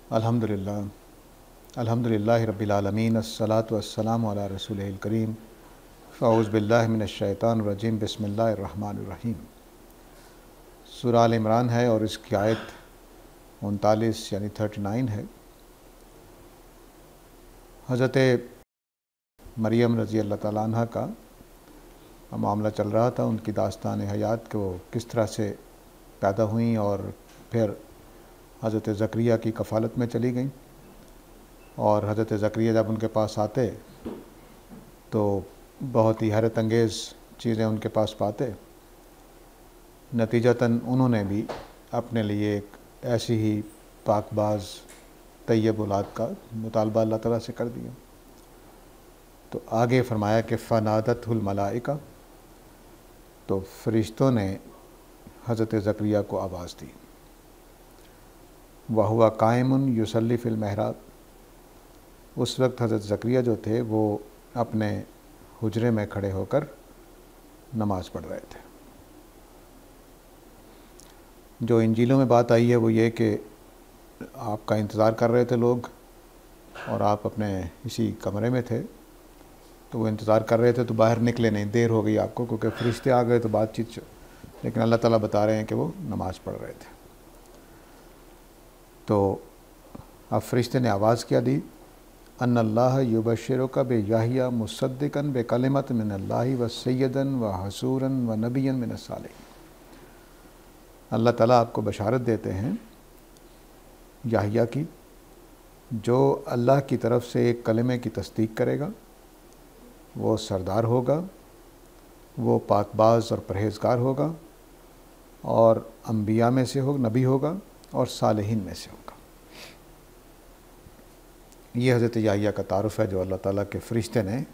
अल्हम्दुलिल्लाह अल्हम्दुलिल्लाहि रब्बिल आलमीन अस्सलातु वस्सलामु अला रसूलिल करीम फ़अऊज़ु बिल्लाहि मिनश शैतानिर रजीम बिस्मिल्लाहिर रहमानिर रहीम। सूरह आल इमरान है और इसकी आयत 39 यानी 39 है। हज़रत मरियम रज़ी अल्लाह ताला अन्हा का मामला चल रहा था, उनकी दास्तान हयात को किस तरह से पैदा हुई और फिर हज़रत ज़करिया की कफ़ालत में चली गई। और हज़रत ज़करिया जब उनके पास आते तो बहुत ही हैरत अंगेज़ चीज़ें उनके पास पाते। नतीजतन उन्होंने भी अपने लिए एक ऐसी ही पाकबाज़ तैयब औलाद का मुतालबा अल्लाह ताला से कर दिया। तो आगे फरमाया कि फ़नादतहुल मलाइका, तो फ़रिश्तों ने हज़रत ज़करिया को आवाज़ दी। वहुवा कायमुन युसल्ली फ़िल महराब, उस वक्त हज़रत ज़करिया जो थे वो अपने हुजरे में खड़े होकर नमाज़ पढ़ रहे थे। जो इंजीलों में बात आई है वो ये कि आपका इंतज़ार कर रहे थे लोग और आप अपने इसी कमरे में थे, तो वो इंतज़ार कर रहे थे तो बाहर निकले नहीं, देर हो गई आपको क्योंकि फ़रिश्ते आ गए तो बातचीत। लेकिन अल्लाह ताला बता रहे हैं कि वो नमाज़ पढ़ रहे थे। तो अब फ़रिश्ते ने आवाज़ क्या दी, अन्नल्लाह युबश्शिरुका बे याहिया मुसद्दिकन बे कलिमत मिनल्लाहि व सय्यदन व हसूरन व नबियन मिनस सालिहीन। अल्लाह ताला आपको बशारत देते हैं याहिया की, जो अल्लाह की तरफ से एक कलिमे की तस्दीक करेगा, वो सरदार होगा, वो पाकबाज़ और परहेज़गार होगा और अम्बिया में से हो, नबी होगा और सालिहीन में से होगा। ये हज़रत याहिया का तारुफ़ है जो अल्लाह ताला के फ़रिश्ते ने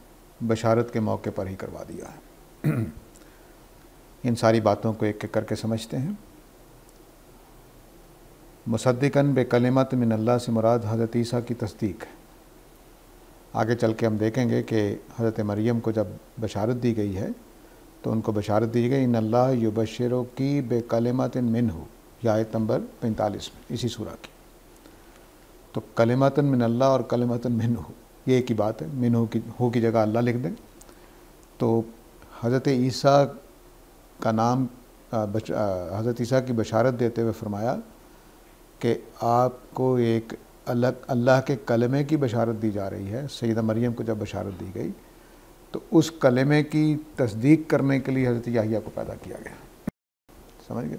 बशारत के मौके पर ही करवा दिया है। इन सारी बातों को एक एक करके समझते हैं। मुसद्दिकन बे कलिमत मिनल्लाह से मुराद हज़रत ईसा की तस्दीक है। आगे चल के हम देखेंगे कि हज़रत मरियम को जब बशारत दी गई है तो उनको बशारत दी गई इन्नल्लाह युबश्शिरुकी बे कलिमतिन मिन्हु, यह आयत नंबर 45 में इसी सूरह की। तो कलिमतन मिनल्लाह और कलिमतन मिन्हु ये एक ही बात है। मिन्हु की हो की जगह अल्लाह लिख दें तो हज़रत ईसा का नाम हज़रत ईसा की बशारत देते हुए फरमाया कि आपको एक अलग अल्लाह के कलमे की बशारत दी जा रही है। सैयदा मरियम को जब बशारत दी गई तो उस कलमे की तस्दीक करने के लिए हज़रत याहिया को पैदा किया गया। समझ गए?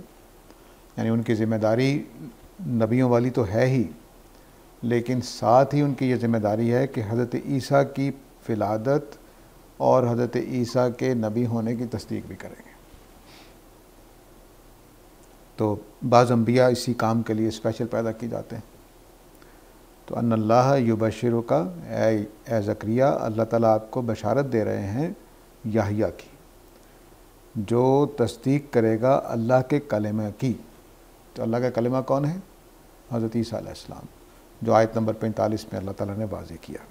यानी उनकी ज़िम्मेदारी नबियों वाली तो है ही, लेकिन साथ ही उनकी ये ज़िम्मेदारी है कि हज़रत ईसा की फ़िलादत और हज़रत ईसा के नबी होने की तस्दीक भी करेंगे। तो बाज़ अम्बिया इसी काम के लिए स्पेशल पैदा की जाते हैं। तो अन्नल्लाह युबश्शिरुका, ए ज़करिया, अल्लाह ताला आपको बशारत दे रहे हैं याहिया की, जो तस्दीक करेगा अल्लाह के कलिमे की। तो अल्लाह का कलिमा कौन है? हज़रत ईसा अलैहिस्सलाम, जो आयत नंबर 45 में अल्लाह ताला ने वाज़ेह किया।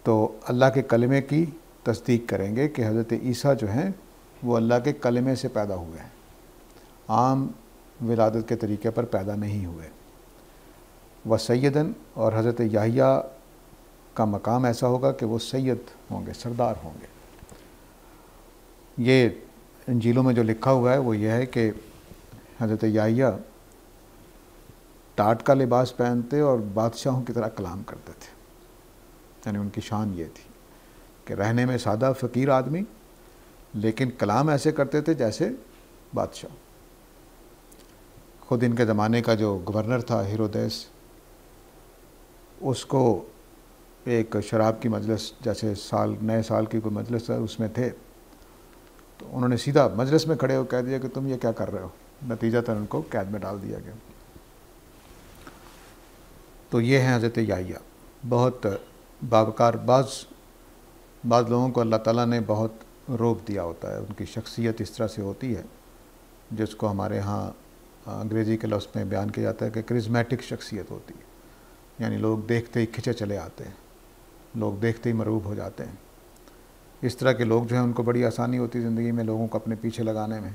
तो अल्लाह के कलिमे की तस्दीक करेंगे कि हज़रत ईसा जो हैं वो अल्लाह के कलिमे से पैदा हुए हैं, आम विलादत के तरीके पर पैदा नहीं हुए। व सैयदन, और हज़रत याहिया का मकाम ऐसा होगा कि वो सैयद होंगे, सरदार होंगे। ये इंजीलों में जो लिखा हुआ है वो ये है कि हज़रत याहिया टाट का लिबास पहनते और बादशाहों की तरह कलाम करते थे। यानी उनकी शान ये थी कि रहने में सादा फ़कीर आदमी, लेकिन कलाम ऐसे करते थे जैसे बादशाह। ख़ुद इनके ज़माने का जो गवर्नर था हेरोदेस, उसको एक शराब की मजलिस, जैसे नए साल की कोई मजलिस है उसमें थे, तो उन्होंने सीधा मजलिस में खड़े होकर कह दिया कि तुम ये क्या कर रहे हो। नतीजतन उनको कैद में डाल दिया गया। तो ये हैं हज़रत याहिया, बहुत बावकार। बाज़ लोगों को अल्लाह ताला ने बहुत रोब दिया होता है, उनकी शख्सियत इस तरह से होती है जिसको हमारे यहाँ अंग्रेज़ी के लफ्ज़ में बयान किया जाता है कि करिज़मेटिक शख्सियत होती है। यानी लोग देखते ही खिंचे चले आते हैं, लोग देखते ही मरूब हो जाते हैं। इस तरह के लोग जो हैं उनको बड़ी आसानी होती है ज़िंदगी में लोगों को अपने पीछे लगाने में।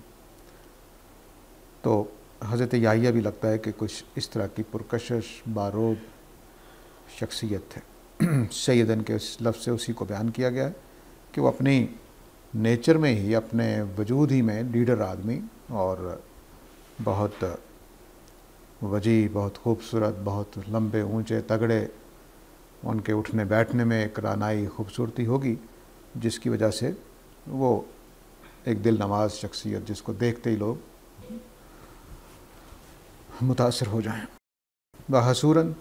तो हज़रत याहिया भी लगता है कि कुछ इस तरह की पुरकशिश बारूद शख्सियत है। सैयदन के इस लफ्ज़ से उसी को बयान किया गया है कि वो अपनी नेचर में ही, अपने वजूद ही में लीडर आदमी और बहुत वजी, बहुत खूबसूरत, बहुत लंबे ऊंचे तगड़े, उनके उठने बैठने में एक रानाई खूबसूरती होगी जिसकी वजह से वो एक दिल नवाज शख्सियत जिसको देखते ही लोग मुतासर हो जाएं। व हसूरन,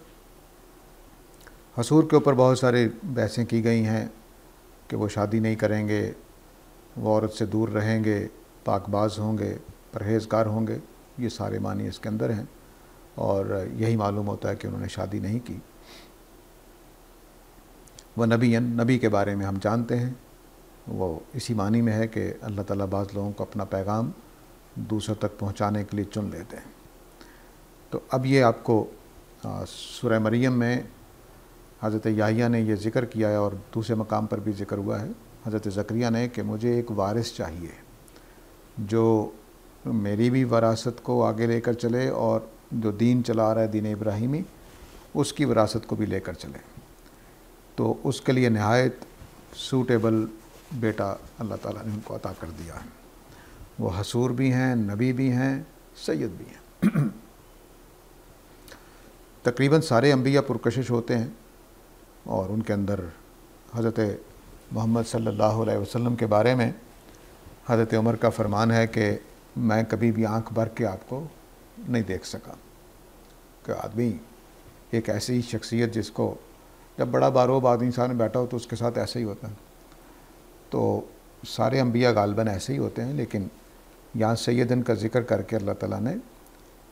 हसूर के ऊपर बहुत सारी बहसें की गई हैं कि वो शादी नहीं करेंगे, वो औरत से दूर रहेंगे, पाकबाज होंगे, परहेज़गार होंगे, ये सारे मानी इसके अंदर हैं और यही मालूम होता है कि उन्होंने शादी नहीं की। वह नबीयन, नबी के बारे में हम जानते हैं, वो इसी मानी में है कि अल्लाह ताला बाज़ लोगों को अपना पैगाम दूसरों तक पहुंचाने के लिए चुन लेते हैं। तो अब ये आपको सूरह मरियम में हज़रत याहिया ने ये ज़िक्र किया है और दूसरे मकाम पर भी ज़िक्र हुआ है हज़रत ज़करिया ने कि मुझे एक वारिस चाहिए जो मेरी भी वरासत को आगे लेकर चले और जो दीन चला रहा है दीन इब्राहिमी, उसकी वरासत को भी लेकर चले। तो उसके लिए नहायत सूटेबल बेटा अल्लाह ताला ने उनको अता कर दिया है। वो हसूर भी हैं, नबी भी हैं, सैयद भी हैं। तकरीबन सारे अंबिया पुरकशिश होते हैं और उनके अंदर हज़रत मोहम्मद सल्लल्लाहु अलैहि वसल्लम के बारे में हज़रत उमर का फरमान है कि मैं कभी भी आंख भर के आपको नहीं देख सका। कि आदमी एक ऐसी ही शख्सियत जिसको जब बड़ा बारोब आदमी सामने बैठा हो तो उसके साथ ऐसे ही होता है। तो सारे अंबिया गालबन ऐसे ही होते हैं, लेकिन यहाँ सैयदन का ज़िक्र करके अल्लाह ताला ने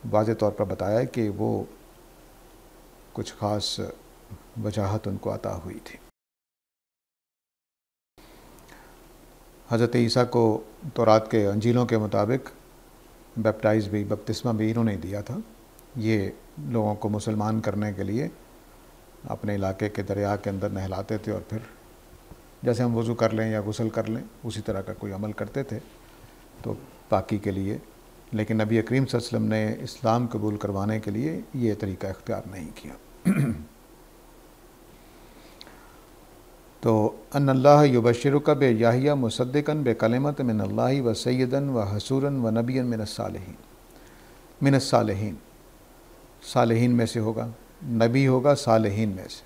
वाज़े तौर पर बताया है कि वो कुछ ख़ास वजाहत उनको अता हुई थी। हज़रत ईसा को तौरात के अंजीलों के मुताबिक बैप्टाइज़ भी, बपतिस्मा भी इन्होंने दिया था। ये लोगों को मुसलमान करने के लिए अपने इलाके के दरिया के अंदर नहलाते थे और फिर जैसे हम वज़ू कर लें या गुस्ल कर लें उसी तरह का कोई अमल करते थे तो पाकी के लिए। लेकिन नबी करीम सल्लल्लाहु अलैहि वसल्लम ने इस्लाम कबूल करवाने के लिए ये तरीका इख्तियार नहीं किया। तो अन्नल्लाह युबश्शिरुका बे याहिया मुसद्दिकन बे कलिमत मिनल्लाहि व सय्यदन व हसूरन व नबियन मिनस सालिहीन। सालिहीन में से होगा, नबी होगा सालिहीन में से।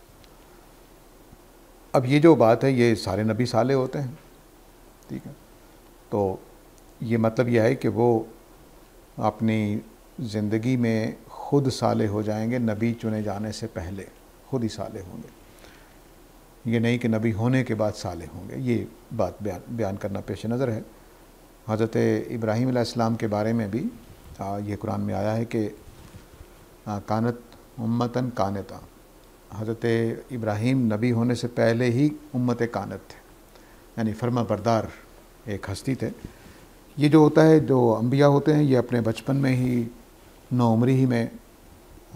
अब ये जो बात है ये सारे नबी साले होते हैं, ठीक है। तो ये मतलब यह है कि वो अपनी ज़िंदगी में ख़ुद साले हो जाएंगे, नबी चुने जाने से पहले ख़ुद ही साले होंगे। ये नहीं कि नबी होने के बाद साले होंगे। ये बात बयान करना पेश नज़र है। हज़रत इब्राहीम अलैहिस्सलाम के बारे में भी ये कुरान में आया है कि कानत उम्मतन कानता। हज़रत इब्राहीम नबी होने से पहले ही उम्मत कानत थे, यानी फर्मा बरदार एक हस्ती थे। ये जो होता है, जो अंबिया होते हैं, ये अपने बचपन में ही नौउम्री ही में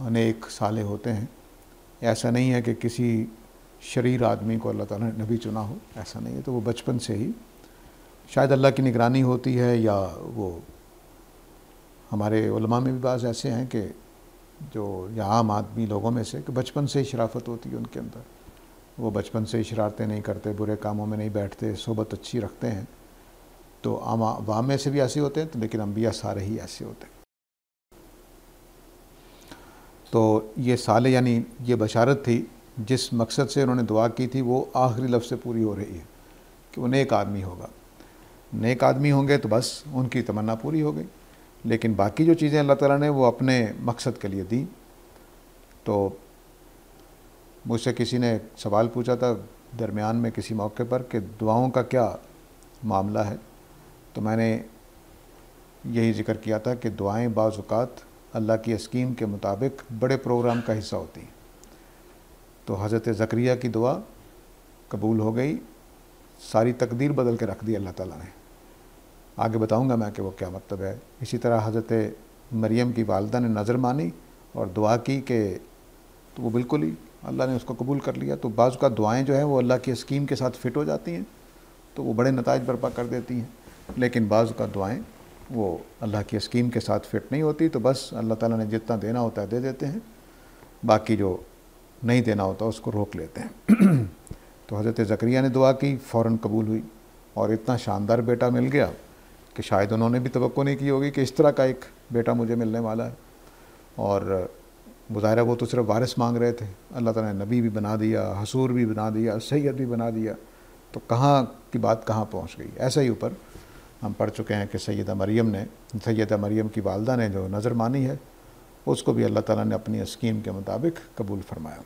अनेक साले होते हैं। ऐसा नहीं है कि किसी शरीर आदमी को अल्लाह ताला ने नबी चुना हो, ऐसा नहीं है। तो वो बचपन से ही शायद अल्लाह की निगरानी होती है, या वो हमारे उलमा में भी बाज़ ऐसे हैं कि जो या आम आदमी लोगों में से कि बचपन से ही शराफत होती है उनके अंदर। वो बचपन से ही शरारतें नहीं करते, बुरे कामों में नहीं बैठते, सोबत अच्छी रखते हैं। तो आवाम में से भी ऐसे होते हैं, तो लेकिन अंबिया सारे ही ऐसे होते हैं। तो ये साले यानी ये बशारत थी जिस मकसद से उन्होंने दुआ की थी वो आखिरी लफ्ज़ से पूरी हो रही है कि वो नेक आदमी होगा। नेक आदमी होंगे तो बस उनकी तमन्ना पूरी हो गई। लेकिन बाकी जो चीज़ें अल्लाह ताला ने वो अपने मकसद के लिए दी। तो मुझसे किसी ने सवाल पूछा था दरमियान में किसी मौके पर कि दुआओं का क्या मामला है, तो मैंने यही ज़िक्र किया था कि दुआएं बाज़ औक़ात अल्लाह की स्कीम के मुताबिक बड़े प्रोग्राम का हिस्सा होती हैं। तो हज़रत ज़करिया की दुआ कबूल हो गई, सारी तकदीर बदल के रख दी अल्लाह ताला ने। आगे बताऊंगा मैं कि वो क्या मतलब है। इसी तरह हज़रत मरियम की वालदा ने नज़र मानी और दुआ की कि तो वो बिल्कुल ही अल्लाह ने उसको कबूल कर लिया। तो बाज़ का दुआएं जो हैं वो अल्लाह की स्कीम के साथ फ़िट हो जाती हैं, तो वो बड़े नताइज बर्पा कर देती हैं। लेकिन बाज़ का दुआएं वो अल्लाह की स्कीम के साथ फिट नहीं होती, तो बस अल्लाह ताला ने जितना देना होता है दे देते हैं, बाकी जो नहीं देना होता उसको रोक लेते हैं। तो हज़रत ज़करिया ने दुआ की, फ़ौरन कबूल हुई और इतना शानदार बेटा मिल गया कि शायद उन्होंने भी तवक्को नहीं की होगी कि इस तरह का एक बेटा मुझे मिलने वाला है। और मुज़ाहिर वो तो सिर्फ वारिस मांग रहे थे, अल्लाह ताला ने नबी भी बना दिया, हसूर भी बना दिया, सैयद भी बना दिया, तो कहाँ की बात कहाँ पहुँच गई। ऐसे ही ऊपर हम पढ़ चुके हैं कि सैयदा मरियम की वालदा ने जो नज़र मानी है उसको भी अल्लाह ताला ने अपनी स्कीम के मुताबिक कबूल फरमाया।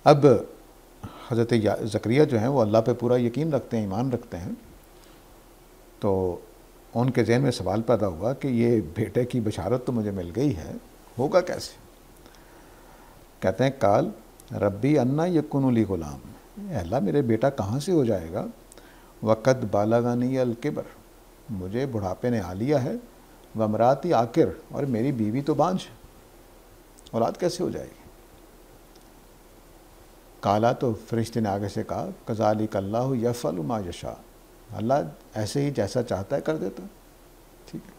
अब हज़रत ज़करिया जो हैं वो अल्लाह पे पूरा यकीन रखते हैं, ईमान रखते हैं, तो उनके ज़हन में सवाल पैदा हुआ कि ये बेटे की बशारत तो मुझे मिल गई है, होगा कैसे। कहते हैं काल रब्बी अन्ना यकुनु ली ग़ुलाम, अल्लाह मेरे बेटा कहाँ से हो जाएगा, वक़द बालगानी अल किबर, मुझे बुढ़ापे ने आ लिया है, वमराती आकिर, और मेरी बीवी तो बांझ, औलाद कैसे हो जाएगी। काला, तो फरिश्ते ने आगे से कहा कज़ालिक अल्लाहु यफ़अलु मा यशा, अल्लाह ऐसे ही जैसा चाहता है कर देता। ठीक है,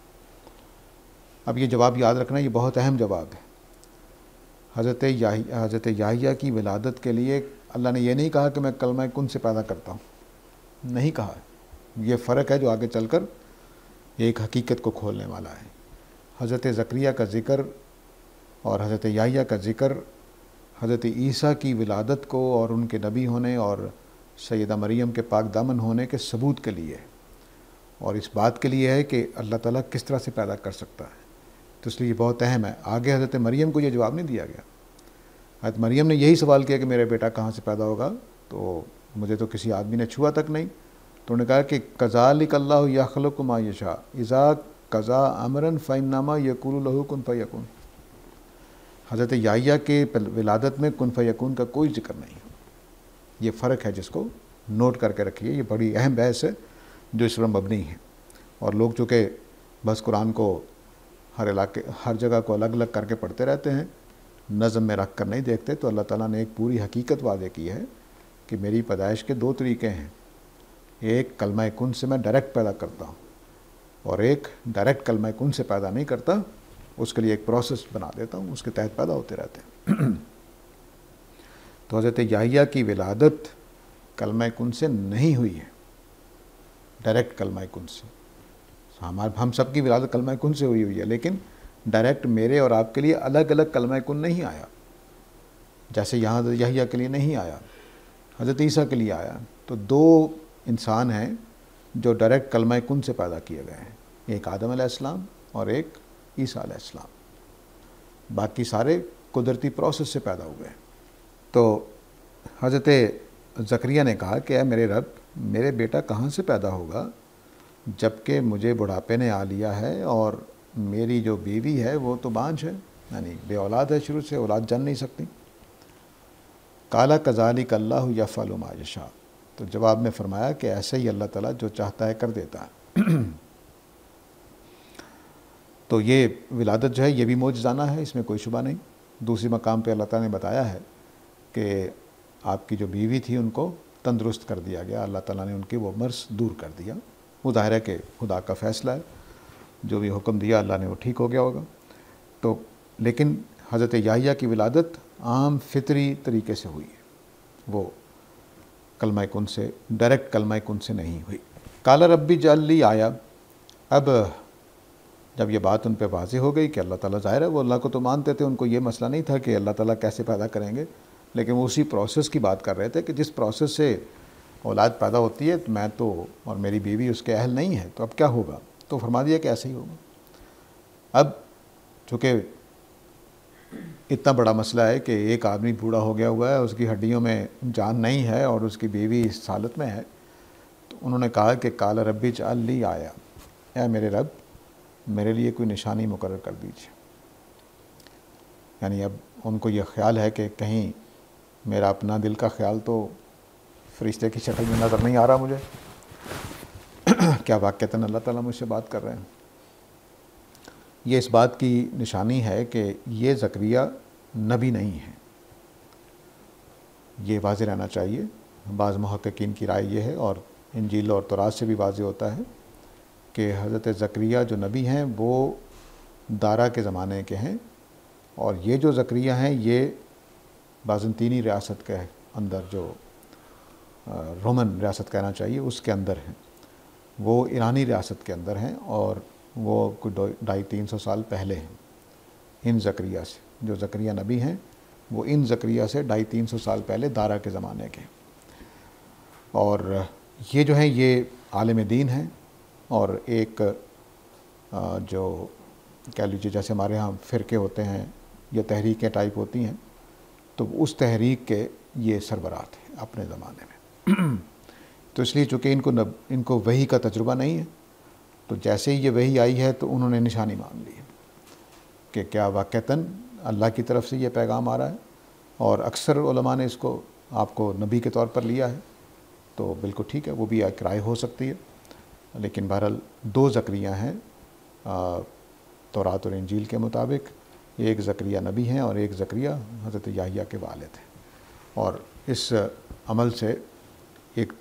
अब ये जवाब याद रखना, ये बहुत अहम जवाब है। हज़रत याहिया की विलादत के लिए अल्लाह ने ये नहीं कहा कि मैं कलमा कुन से पैदा करता हूँ, नहीं कहा। ये फ़र्क है जो आगे चलकर एक हकीकत को खोलने वाला है। हज़रत ज़करिया का ज़िक्र और हज़रत याहिया का ज़िक्र हज़रत ईसा की विलादत को और उनके नबी होने और सैयदा मरियम के पाक दामन होने के सबूत के लिए है, और इस बात के लिए है कि अल्लाह ताला किस तरह से पैदा कर सकता है, तो इसलिए बहुत अहम है। आगे हज़रत मरियम को ये जवाब नहीं दिया गया। हज़रत मरियम ने यही सवाल किया कि मेरा बेटा कहाँ से पैदा होगा, तो मुझे तो किसी आदमी ने छुआ तक नहीं। तो उन्होंने कहा कि कज़ालिक अल्लाहु यख़्लुक़ु मा यशा इज़ा कज़ा अमरन फ़इन्नमा यक़ूलु लहू कुन फ़यकून। हज़रत याहिया के विलादत में कुन फ़यकून का कोई जिक्र नहीं है। ये फ़र्क है जिसको नोट करके रखिए, ये बड़ी अहम बहस है जो इस पर मबनी है। और लोग चूँकि बस कुरान को हर जगह को अलग अलग करके पढ़ते रहते हैं, नज़म में रख कर नहीं देखते, तो अल्लाह ताला ने एक पूरी हकीकत वादे की है कि मेरी पैदाइश के दो तरीके हैं, एक कलमा कुन से मैं डायरेक्ट पैदा करता हूँ, और एक डायरेक्ट कलमा कुन से पैदा नहीं करता, उसके लिए एक प्रोसेस बना देता हूँ, उसके तहत पैदा होते रहते हैं। तो हज़रत याहिया की विलादत कलमा कुन से नहीं हुई है, डायरेक्ट कलमा कुन से। हम सब की विलादत कलमा कुन से हुई है, लेकिन डायरेक्ट मेरे और आपके लिए अलग अलग कलमा कुन नहीं आया, जैसे यहाँ याहिया के लिए नहीं आया, हज़रत ईसा के लिए आया। तो दो इंसान हैं जो डायरेक्ट कलमा कुन से पैदा किए गए हैं, एक आदम अलैहिस्सलाम और एक ईसा अलैहिस्सलाम। बाकी सारे कुदरती प्रोसेस से पैदा हुए हैं। तो हज़रत ज़करिया ने कहा कि मेरे रब, मेरे बेटा कहाँ से पैदा होगा जबकि मुझे बुढ़ापे ने आ लिया है और मेरी जो बीवी है वो तो बांझ है, यानी बे औलाद है, शुरू से औलाद जन नहीं सकती। काला कज़ालिक अल्लाहु यफ़अलु मा यशा, तो जवाब में फरमाया कि ऐसे ही अल्लाह ताला जो चाहता है कर देता है। तो ये विलादत जो है ये भी मौजज़ाना है, इसमें कोई शुबा नहीं। दूसरी मकाम पे अल्लाह ताला ने बताया है कि आपकी जो बीवी थी उनको तंदुरुस्त कर दिया गया, अल्लाह ताला ने उनकी वो मर्ज़ दूर कर दिया। वो ज़ाहिर है कि खुदा का फ़ैसला है, जो भी हुक्म दिया अल्लाह ने वो ठीक हो गया होगा। तो लेकिन हज़रत याहिया की विलादत आम फितरी तरीके से हुई है, वो कलमा कुन से, डायरेक्ट कलमा कुन से नहीं हुई। काला रब्बी जल्ली आया। अब जब ये बात उन पर वाज़ेह हो गई कि अल्लाह ताला, ज़ाहिर है वो अल्लाह को तो मानते थे, उनको ये मसला नहीं था कि अल्लाह ताला कैसे पैदा करेंगे, लेकिन वो उसी प्रोसेस की बात कर रहे थे कि जिस प्रोसेस से औलाद पैदा होती है, तो मैं तो और मेरी बीवी उसके अहल नहीं है, तो अब क्या होगा। तो फरमा दिया कि ऐसे ही होगा। अब चूँकि इतना बड़ा मसला है कि एक आदमी बूढ़ा हो गया हुआ है, उसकी हड्डियों में जान नहीं है और उसकी बीवी इस हालत में है, तो उन्होंने कहा कि काला रब्बी जअल्ली आया, ऐ मेरे रब, मेरे लिए कोई निशानी मुकर्रर कर दीजिए। यानी अब उनको ये ख्याल है कि कहीं मेरा अपना दिल का ख्याल तो फरिश्ते की शक्ल में नज़र नहीं आ रहा मुझे, क्या वाक़तन अल्लाह ताला मुझसे बात कर रहे हैं। ये इस बात की निशानी है कि ये ज़करिया नबी नहीं है, ये वाज़ेह रहना चाहिए। बाज़ मुहक्किकीन की राय ये है, और इंजील और तौरात से भी वाज़ेह होता है कि हज़रत ज़करिया जो नबी हैं वो दारा के ज़माने के हैं, और ये जो ज़करिया हैं ये बाज़ंतीनी रियासत के अंदर, जो रोमन रियासत कहना चाहिए उसके अंदर हैं, वो ईरानी रियासत के अंदर हैं, और वो कुछ 250-300 साल पहले हैं इन ज़करिया से। जो ज़करिया नबी हैं वो इन ज़करिया से 250-300 साल पहले दारा के ज़माने के। और ये जो हैं ये आलिम दीन हैं, और एक जो कह लीजिए जैसे हमारे यहाँ फ़िरके होते हैं या तहरीकें टाइप होती हैं, तो उस तहरीक के ये सरबराह थे अपने ज़माने में। तो इसलिए चूँकि इनको वही का तजुर्बा नहीं है, तो जैसे ही ये वही आई है तो उन्होंने निशानी मान ली है कि क्या वाक़तन अल्लाह की तरफ से ये पैगाम आ रहा है, और अक्सर उलमा ने इसको आपको नबी के तौर पर लिया है, तो बिल्कुल ठीक है, वो भी एक राय हो सकती है। लेकिन बहरहाल 2 ज़करिया हैं तौरात और इंजील के मुताबिक, एक ज़करिया नबी हैं और एक ज़करिया हज़रत याहिया के वालिद हैं, और इस अमल से एक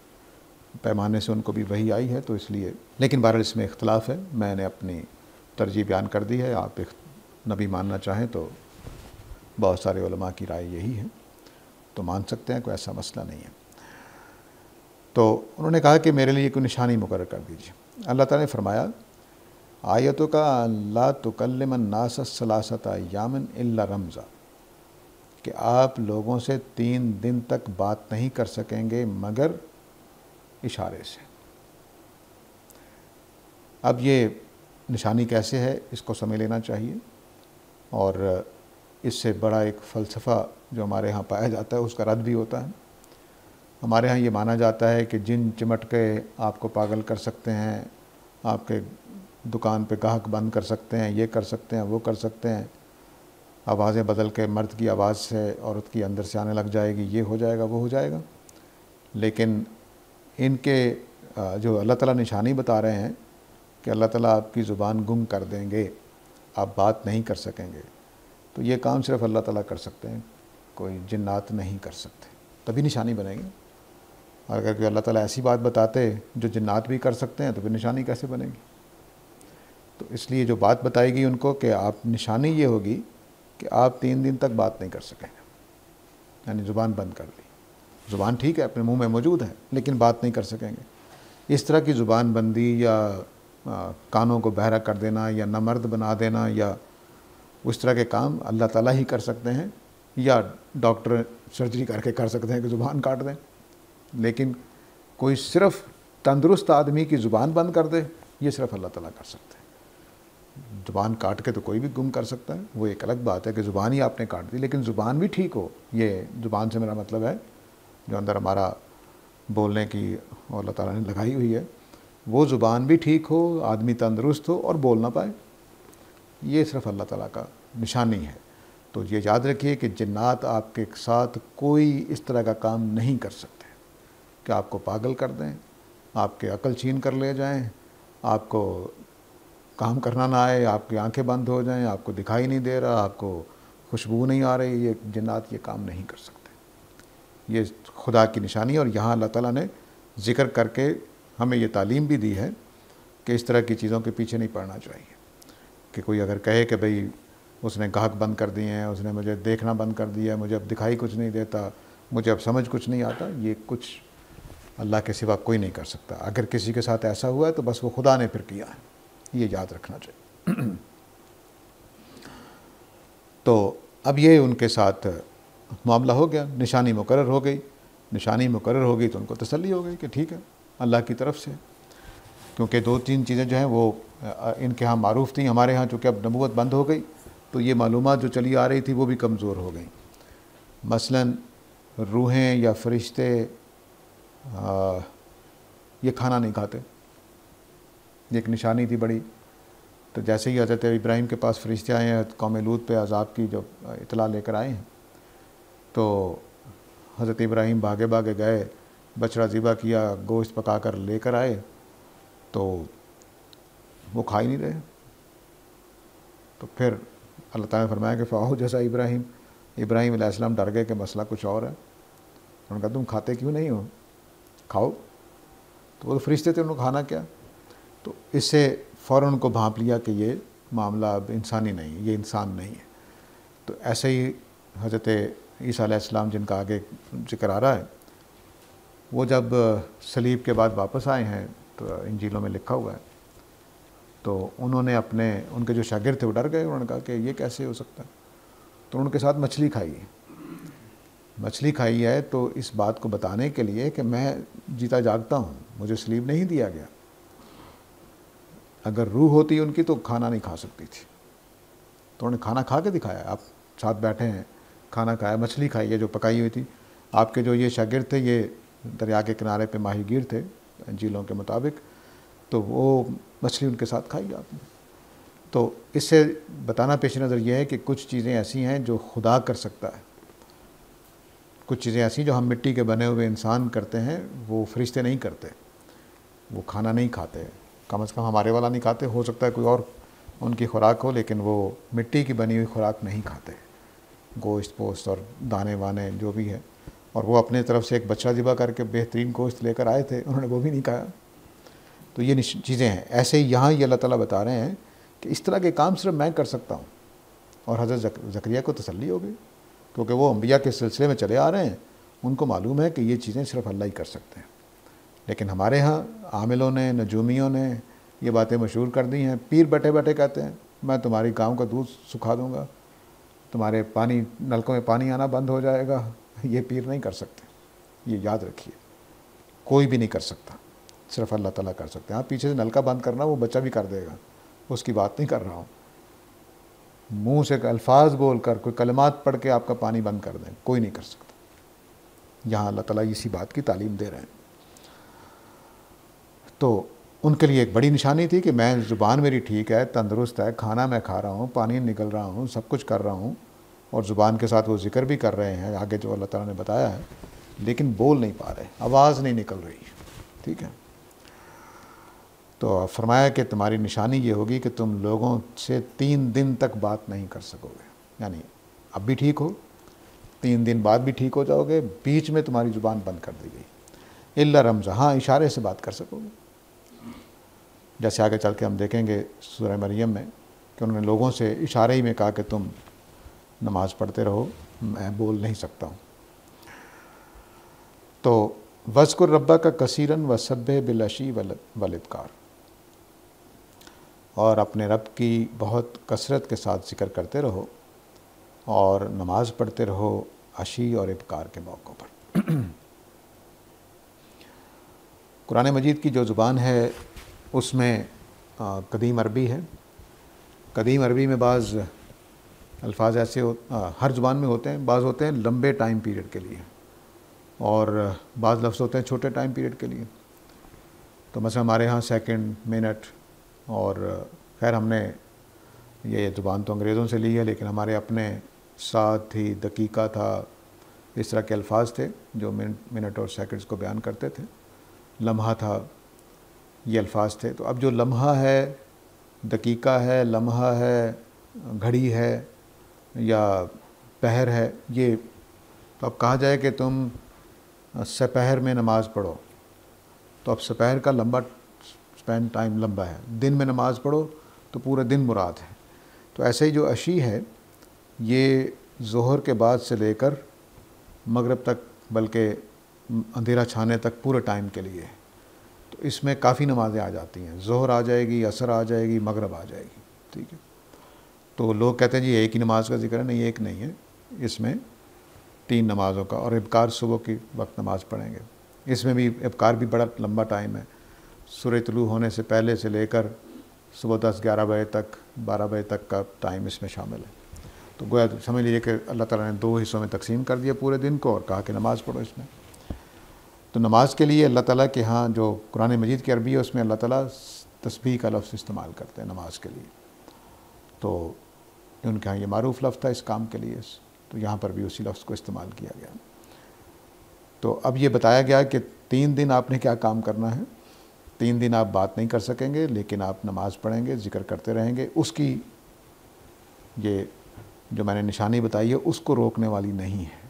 पैमाने से उनको भी वही आई है, तो इसलिए। लेकिन बहरहाल इसमें इख्तलाफ है, मैंने अपनी तरजीह बयान कर दी है। आप नबी मानना चाहें तो बहुत सारे उलमा की राय यही है, तो मान सकते हैं, कोई ऐसा मसला नहीं है। तो उन्होंने कहा कि मेरे लिए कोई निशानी मुकर्रर कर दीजिए। अल्लाह ताला ने फरमाया, आयतों का ला तुकल्लिमन नास सलासता यामन इल्ला रमज़ा, कि आप लोगों से 3 दिन तक बात नहीं कर सकेंगे मगर इशारे से। अब ये निशानी कैसे है इसको समझ लेना चाहिए, और इससे बड़ा एक फ़लसफ़ा जो हमारे यहाँ पाया जाता है उसका रद्द भी होता है। हमारे यहाँ ये माना जाता है कि जिन चिमट के आपको पागल कर सकते हैं, आपके दुकान पे गाहक बंद कर सकते हैं, ये कर सकते हैं, वो कर सकते हैं, आवाज़ें बदल के मर्द की आवाज़ से औरत की अंदर से आने लग जाएगी, ये हो जाएगा, वो हो जाएगा। लेकिन इनके जो अल्लाह ताला निशानी बता रहे हैं कि अल्लाह ताला आपकी ज़ुबान गुम कर देंगे, आप बात नहीं कर सकेंगे, तो ये काम सिर्फ़ अल्लाह ताला कर सकते हैं, कोई जिन्नात नहीं कर सकते, तभी निशानी बनेगी। अगर कोई अल्लाह ताला ऐसी बात बताते जो जिन्नात भी कर सकते हैं तो फिर निशानी कैसे बनेगी। तो इसलिए जो बात बताई गई उनको कि आप निशानी ये होगी कि आप 3 दिन तक बात नहीं कर सकेंगे, यानी ज़ुबान बंद कर दी। ज़ुबान ठीक है अपने मुंह में मौजूद है, लेकिन बात नहीं कर सकेंगे। इस तरह की ज़ुबान बंदी या कानों को बहरा कर देना या नामर्द बना देना या उस तरह के काम अल्लाह ताला ही कर सकते हैं, या डॉक्टर सर्जरी करके कर सकते हैं कि ज़ुबान काट दें। लेकिन कोई सिर्फ़ तंदुरुस्त आदमी की ज़ुबान बंद कर दे, ये सिर्फ़ अल्लाह ताला कर सकते हैं। ज़ुबान काट के तो कोई भी गुम कर सकता है, वो एक अलग बात है कि ज़ुबान ही आपने काट दी, लेकिन ज़ुबान भी ठीक हो। ये ज़ुबान से मेरा मतलब है जो अंदर हमारा बोलने की अल्लाह ताला ने लगाई हुई है, वो ज़ुबान भी ठीक हो, आदमी तंदुरुस्त हो और बोल ना पाए, ये सिर्फ़ अल्लाह ताला का निशानी है। तो ये याद रखिए कि जिन्नात आपके साथ कोई इस तरह का काम नहीं कर सकते कि आपको पागल कर दें, आपके अकल छीन कर ले जाएं, आपको काम करना ना आए, आपकी आंखें बंद हो जाएं, आपको दिखाई नहीं दे रहा, आपको खुशबू नहीं आ रही, ये जिन्नात ये काम नहीं कर सकते। ये खुदा की निशानी है। और यहाँ अल्लाह ताला ने ज़िक्र करके हमें ये तालीम भी दी है कि इस तरह की चीज़ों के पीछे नहीं पड़ना चाहिए। कि कोई अगर कहे कि भाई उसने गाहक बंद कर दिए हैं, उसने मुझे देखना बंद कर दिया है, मुझे अब दिखाई कुछ नहीं देता, मुझे अब समझ कुछ नहीं आता, ये कुछ अल्लाह के सिवा कोई नहीं कर सकता। अगर किसी के साथ ऐसा हुआ है तो बस वो खुदा ने फिर किया है, ये याद रखना चाहिए। तो अब ये उनके साथ मामला हो गया, निशानी मुकर्रर हो गई। निशानी मुकर्रर हो गई तो उनको तसल्ली हो गई कि ठीक है अल्लाह की तरफ से, क्योंकि 2-3 चीज़ें जो हैं वो इनके यहाँ मारूफ़ थी, हमारे यहाँ चूँकि अब नबूवत बंद हो गई तो ये मालूमात जो चली आ रही थी वो भी कमज़ोर हो गई। मसलन रूहें या फरिश्ते ये खाना नहीं खाते, ये एक निशानी थी बड़ी। तो जैसे ही हज़रत इब्राहीम के पास फरिश्ते आए हैं कौम लूत पे अज़ाब की जो इतला लेकर आए हैं, तो हज़रत इब्राहीम भागे भागे गए, बछड़ा ज़िबा किया, गोश्त पका कर लेकर आए, तो वो खा ही नहीं रहे। तो फिर अल्लाह ताला ने फरमाया कि फ़ाओ जैसा इब्राहीम अलैहिस्सलाम डर गए कि मसला कुछ और है। उन्होंने कहा तुम खाते क्यों नहीं हो, खाओ। तो वो फरिश्ते थे, उन्होंने खाना क्या। तो इससे फ़ौरन उनको भांप लिया कि ये मामला अब इंसानी नहीं है, ये इंसान नहीं है। तो ऐसे ही हज़रत ईसा अलैहिस्सलाम जिनका आगे जिक्र आ रहा है, वो जब सलीब के बाद वापस आए हैं, तो इंजीलों में लिखा हुआ है, तो उन्होंने उनके जो शागिर्द थे वो डर गए। उन्होंने कहा कि ये कैसे हो सकता है। तो उनके साथ मछली खाई है तो इस बात को बताने के लिए कि मैं जीता जागता हूँ, मुझे सलीब नहीं दिया गया। अगर रूह होती उनकी तो खाना नहीं खा सकती थी। तो उन्होंने खाना खा के दिखाया। आप साथ बैठे हैं, खाना खाया, मछली खाई है जो पकाई हुई थी। आपके जो ये शागिर्द थे ये दरिया के किनारे पे माहीगीर थे इंजीलों के मुताबिक, तो वो मछली उनके साथ खाई आपने। तो इससे बताना पेश नज़र ये है कि कुछ चीज़ें ऐसी हैं जो खुदा कर सकता है, कुछ चीज़ें ऐसी जो हम मिट्टी के बने हुए इंसान करते हैं वो फरिश्ते नहीं करते। वो खाना नहीं खाते, कम से कम हमारे वाला नहीं खाते। हो सकता है कोई और उनकी खुराक हो, लेकिन वो मिट्टी की बनी हुई खुराक नहीं खाते, गोश्त पोस्त और दाने वाने जो भी है। और वो अपने तरफ से एक बच्चा ज़िबा करके बेहतरीन गोश्त लेकर आए थे, उन्होंने वो भी नहीं खाया। तो ये चीज़ें हैं। ऐसे ही यहाँ ये अल्लाह ताला बता रहे हैं कि इस तरह के काम सिर्फ मैं कर सकता हूँ। और हज़रत ज़करिया को तसल्ली हो गई, क्योंकि वो अंबिया के सिलसिले में चले आ रहे हैं, उनको मालूम है कि ये चीज़ें सिर्फ अल्लाह ही कर सकते हैं। लेकिन हमारे यहाँ आमिलों ने, नजूमियों ने ये बातें मशहूर कर दी हैं। पीर बैठे बैठे कहते हैं मैं तुम्हारी गाँव का दूध सुखा दूँगा, तुम्हारे नलकों में पानी आना बंद हो जाएगा। ये पीर नहीं कर सकते, ये याद रखिए। कोई भी नहीं कर सकता, सिर्फ अल्लाह ताला कर सकते हैं। हाँ, पीछे से नलका बंद करना वो बच्चा भी कर देगा, उसकी बात नहीं कर रहा हूँ। मुंह से अल्फाज बोलकर कोई कलमात पढ़ के आपका पानी बंद कर दें, कोई नहीं कर सकता। यहाँ अल्लाह ताला इसी बात की तालीम दे रहे हैं। तो उनके लिए एक बड़ी निशानी थी कि मैं, ज़ुबान मेरी ठीक है, तंदुरुस्त है, खाना मैं खा रहा हूँ, पानी निकल रहा हूँ, सब कुछ कर रहा हूँ, और ज़ुबान के साथ वो ज़िक्र भी कर रहे हैं आगे जो अल्लाह ताला ने बताया है, लेकिन बोल नहीं पा रहे, आवाज़ नहीं निकल रही। ठीक है। तो फरमाया कि तुम्हारी निशानी ये होगी कि तुम लोगों से 3 दिन तक बात नहीं कर सकोगे। यानी अब भी ठीक हो, 3 दिन बाद भी ठीक हो जाओगे, बीच में तुम्हारी ज़ुबान बंद कर दी गई। इल्ला रमज़ा, हाँ इशारे से बात कर सकोगे। जैसे आगे चल के हम देखेंगे सूरह मरियम में कि उन्होंने लोगों से इशारे ही में कहा कि तुम नमाज़ पढ़ते रहो, मैं बोल नहीं सकता हूँ। तो वज़्कुर रब्बा का कसीरन व सब्बिह बिलअशी वल इब्कार, और अपने रब की बहुत कसरत के साथ ज़िक्र करते रहो और नमाज़ पढ़ते रहो अशी और इब्कार के मौक़ों पर। कुरान मजीद की जो ज़ुबान है उसमें कदीम अरबी है। कदीम अरबी में बाज़ अल्फाज ऐसे हर ज़ुबान में होते हैं, बाज़ होते हैं लंबे टाइम पीरियड के लिए और बाज़ लफ्ज़ होते हैं छोटे टाइम पीरियड के लिए। तो मसलन हमारे यहाँ सेकंड, मिनट, और खैर हमने ये ज़ुबान तो अंग्रेज़ों से ली है, लेकिन हमारे अपने साथ थी, दकीका था, इस तरह के अल्फाज थे जो मिनट और सेकंड्स को बयान करते थे। लम्हा था, ये अल्फाज थे। तो अब जो लम्हा है, दकीका है, लम्हा है, घड़ी है या पहर है, ये तो अब कहा जाए कि तुम सपहर में नमाज़ पढ़ो, तो अब सपहर का लंबा स्पेन टाइम लंबा है। दिन में नमाज़ पढ़ो तो पूरे दिन मुराद है। तो ऐसे ही जो अशी है ये ज़ोहर के बाद से लेकर मगरिब तक, बल्कि अंधेरा छाने तक पूरे टाइम के लिए है। तो इसमें काफ़ी नमाज़ें आ जाती हैं, ज़ोहर आ जाएगी, असर आ जाएगी, मगरिब आ जाएगी। ठीक है। तो लोग कहते हैं जी एक ही नमाज का जिक्र है, नहीं, एक नहीं है, इसमें 3 नमाज़ों का। और इब्कार सुबह की वक्त नमाज़ पढ़ेंगे, इसमें भी इब्कार भी बड़ा लंबा टाइम है। सूरज तुलू होने से पहले से लेकर सुबह 10-11 बजे तक, 12 बजे तक का टाइम इसमें शामिल है। तो गोया समझ लीजिए कि अल्लाह ताला ने 2 हिस्सों में तकसीम कर दिया पूरे दिन को और कहा कि नमाज़ पढ़ो इसमें। तो नमाज के लिए अल्लाह ताला के यहाँ जो कुरान मजीद की अरबी है उसमें अल्लाह ताला तस्बीह का लफ्ज़ इस्तेमाल करते हैं नमाज के लिए। तो उनके यहाँ ये मारूफ़ लफ्ज़ था इस काम के लिए, तो यहाँ पर भी उसी लफ्ज़ को इस्तेमाल किया गया। तो अब ये बताया गया कि 3 दिन आपने क्या काम करना है। 3 दिन आप बात नहीं कर सकेंगे, लेकिन आप नमाज़ पढ़ेंगे, ज़िक्र करते रहेंगे। उसकी ये जो मैंने निशानी बताई है उसको रोकने वाली नहीं है।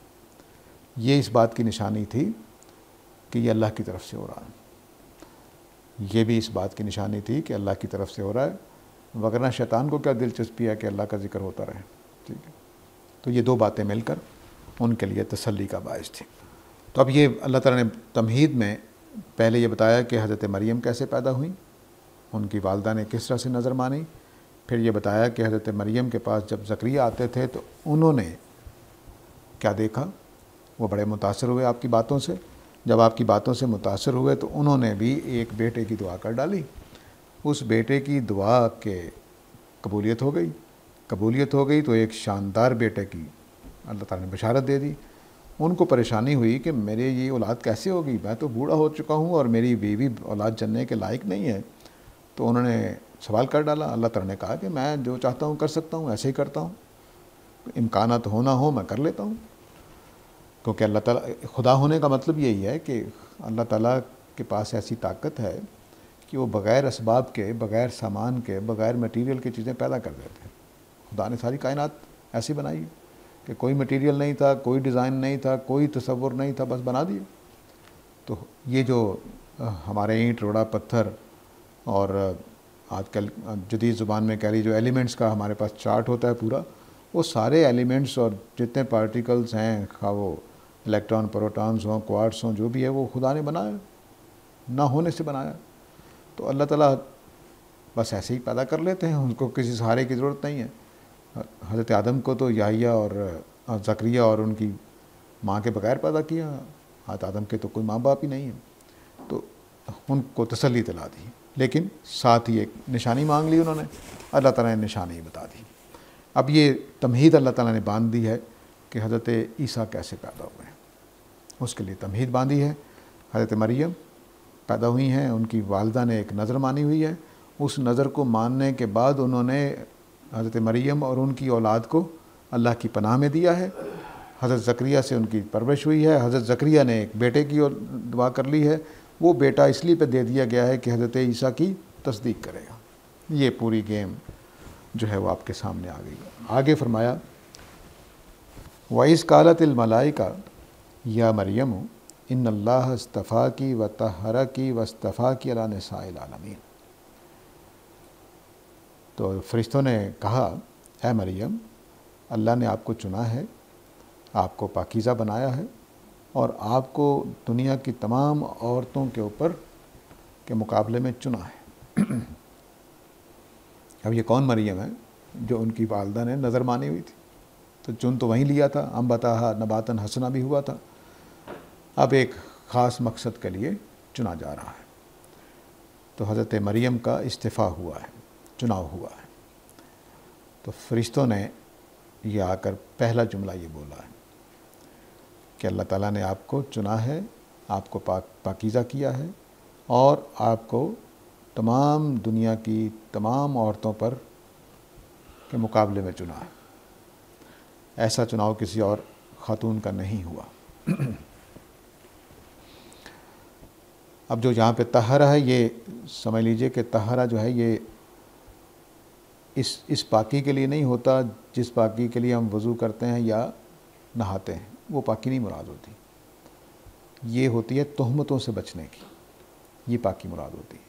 ये इस बात की निशानी थी कि ये अल्लाह की तरफ से हो रहा है। ये भी इस बात की निशानी थी कि अल्लाह की तरफ से हो रहा है, वगरना शैतान को क्या दिलचस्पी है कि अल्लाह का ज़िक्र होता रहे। ठीक है, तो ये दो बातें मिलकर उनके लिए तसल्ली का बायस थी। तो अब ये अल्लाह ताला ने तमहीद में पहले ये बताया कि हज़रत मरियम कैसे पैदा हुई, उनकी वालदा ने किस तरह से नज़र मानी। फिर ये बताया कि हज़रत मरियम के पास जब ज़करिया आते थे तो उन्होंने क्या देखा, वो बड़े मुतासर हुए आपकी बातों से। जब आपकी बातों से मुतासर हुए तो उन्होंने भी एक बेटे की दुआ कर डाली। उस बेटे की दुआ के कबूलियत हो गई। कबूलियत हो गई तो एक शानदार बेटे की अल्लाह ताला ने बशारत दे दी। उनको परेशानी हुई कि मेरे ये औलाद कैसे होगी, मैं तो बूढ़ा हो चुका हूँ और मेरी बीवी औलाद जनने के लायक नहीं है। तो उन्होंने सवाल कर डाला। अल्लाह ताला ने कहा कि मैं जो चाहता हूँ कर सकता हूँ, ऐसे ही करता हूँ, इम्कानात हो ना हो मैं कर लेता हूँ। क्योंकि अल्लाह ताला, खुदा होने का मतलब यही है कि अल्लाह ताला के पास ऐसी ताकत है कि वो बग़ैर असबाब के, बग़ैर सामान के, बग़ैर मटीरियल की चीज़ें पैदा कर देते हैं। खुदा ने सारी कायनात ऐसी बनाई कि कोई मटीरियल नहीं था, कोई डिज़ाइन नहीं था, कोई तसव्वुर नहीं था, बस बना दिए। तो ये जो हमारे ईंट रोड़ा पत्थर और आजकल जदीद ज़ुबान में कह रही जो एलिमेंट्स का हमारे पास चार्ट होता है पूरा, वो सारे एलिमेंट्स और जितने पार्टिकल्स हैं, खा वो इलेक्ट्रॉन, प्रोटॉन्स हों, क्वार्ट्स हों, जो भी है वो खुदा ने बनाया, ना होने से बनाया। तो अल्लाह ताला बस ऐसे ही पैदा कर लेते हैं, उनको किसी सहारे की ज़रूरत नहीं है। हज़रत आदम को तो याहिया और ज़करिया और उनकी माँ के बगैर पैदा किया। हज़रत आदम के तो कोई माँ बाप ही नहीं है, तो उनको तसल्ली दिला दी। लेकिन साथ ही एक निशानी मांग ली उन्होंने, अल्लाह ताला ने निशानी बता दी। अब ये तमहीद अल्लाह ताला ने बांध दी है कि हज़रत ईसा कैसे पैदा हुए हैं, उसके लिए तमहीद बांधी है। हज़रत मरियम पैदा हुई हैं, उनकी वालदा ने एक नज़र मानी हुई है। उस नज़र को मानने के बाद उन्होंने हज़रत मरियम और उनकी औलाद को अल्लाह की पनाह में दिया है। हज़रत ज़करिया से उनकी परवरिश हुई है। हज़रत ज़करिया ने एक बेटे की दुआ कर ली है। वो बेटा इसलिए पे दे दिया गया है कि हज़रत ईसा की तस्दीक करेगा। ये पूरी गेम जो है वो आपके सामने आ गई। आगे फरमाया, वइस कालतिल मलाइका या मरियम इन्नल्लाह इस्तफ़ा की व तहरा की वस्तफ़ा की अला निसाइल आलमीन। तो फरिश्तों ने कहा, ऐ मरियम, अल्लाह ने आपको चुना है, आपको पाकीज़ा बनाया है और आपको दुनिया की तमाम औरतों के ऊपर के मुकाबले में चुना है। अब ये कौन मरियम है जो उनकी वालदा ने नज़र मानी हुई थी, तो चुन तो वहीं लिया था, अम्बताहा नबातन हसना भी हुआ था। अब एक ख़ास मकसद के लिए चुना जा रहा है। तो हज़रत मरियम का इस्तीफ़ा हुआ है, चुनाव हुआ है। तो फरिश्तों ने ये आकर पहला जुमला ये बोला है कि अल्लाह ताला ने आपको चुना है, आपको पाकीज़ा किया है और आपको तमाम दुनिया की तमाम औरतों पर के मुकाबले में चुना है। ऐसा चुनाव किसी और ख़ातून का नहीं हुआ। अब जो यहाँ पे तहरा है, ये समझ लीजिए कि तहरा जो है ये इस पाकी के लिए नहीं होता जिस पाकी के लिए हम वज़ू करते हैं या नहाते हैं, वो पाकी नहीं मुराद होती। ये होती है तोहमतों से बचने की, ये पाकी मुराद होती है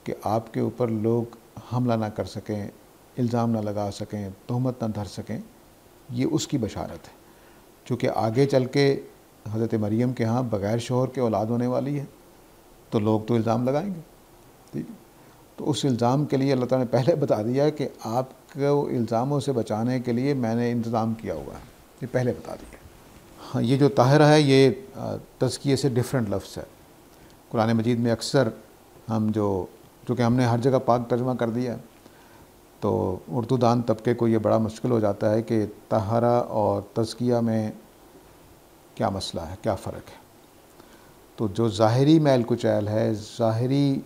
कि आपके ऊपर लोग हमला ना कर सकें, इल्ज़ाम ना लगा सकें, तोहमत ना धर सकें। ये उसकी बशारत है, चूँकि आगे चल के हज़रत मरियम के यहाँ बग़ैर शोहर के औलाद होने वाली है, तो लोग तो इल्ज़ाम लगाएंगे। ठीक है, तो उस इल्ज़ाम के लिए अल्लाह ताला ने पहले बता दिया है कि आपको इल्ज़ामों से बचाने के लिए मैंने इंतज़ाम किया हुआ है, ये पहले बता दिया। हाँ, ये जो ताहिरा है ये तज़किये से डिफरेंट लफ्ज़ है। कुरान मजीद में अक्सर हम चूँकि हमने हर जगह पाक तर्जुमा कर दिया है, तो उर्दू दान तबके को ये बड़ा मुश्किल हो जाता है कि ताहरा और तज़किया में क्या मसला है, क्या फ़र्क है। तो जो ज़ाहिरी मैल कुचैल है, ज़ाहिरी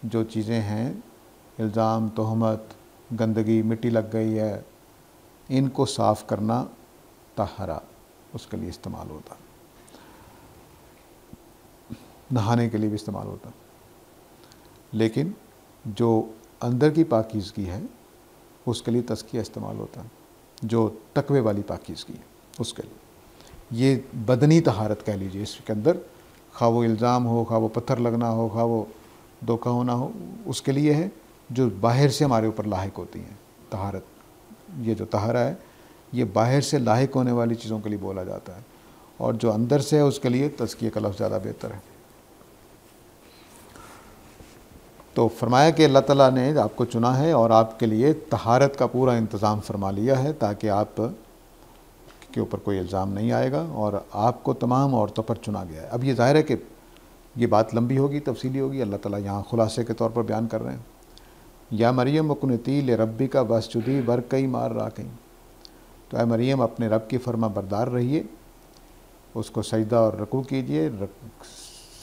जो चीज़ें हैं, इल्ज़ाम, तोहमत, गंदगी, मिट्टी लग गई है, इनको साफ़ करना ताहरा उसके लिए इस्तेमाल होता, नहाने के लिए भी इस्तेमाल होता। लेकिन जो अंदर की पाकीज़गी है उसके लिए तज़किया इस्तेमाल होता है, जो तकवे वाली पाकीज़गी है उसके लिए। ये बदनी तहारत कह लीजिए, इसके अंदर खा वो इल्ज़ाम हो, खा वो पत्थर लगना हो, खा वो धोखा होना हो उसके लिए है, जो बाहर से हमारे ऊपर लाहिक होती हैं। तहारत, ये जो तहारा है ये बाहर से लाहिक होने वाली चीज़ों के लिए बोला जाता है, और जो अंदर से है उसके लिए तज़किया का लफ्ज़ ज़्यादा बेहतर है। तो फरमाया कि अल्लाह ताला ने आपको चुना है और आपके लिए तहारत का पूरा इंतज़ाम फरमा लिया है ताकि आप के ऊपर कोई इल्ज़ाम नहीं आएगा, और आपको तमाम औरतों पर चुना गया है। अब ये ज़ाहिर है कि ये बात लंबी होगी, तफसीली होगी, अल्लाह ताला यहाँ खुलासे के तौर पर बयान कर रहे हैं। या मरियम वकुनती ले रब्बी का वस्जुदी वरकई मार राकई, तो ऐ मरियम अपने रब की फर्मा बरदार रहिए, उसको सजदा और रकू कीजिए,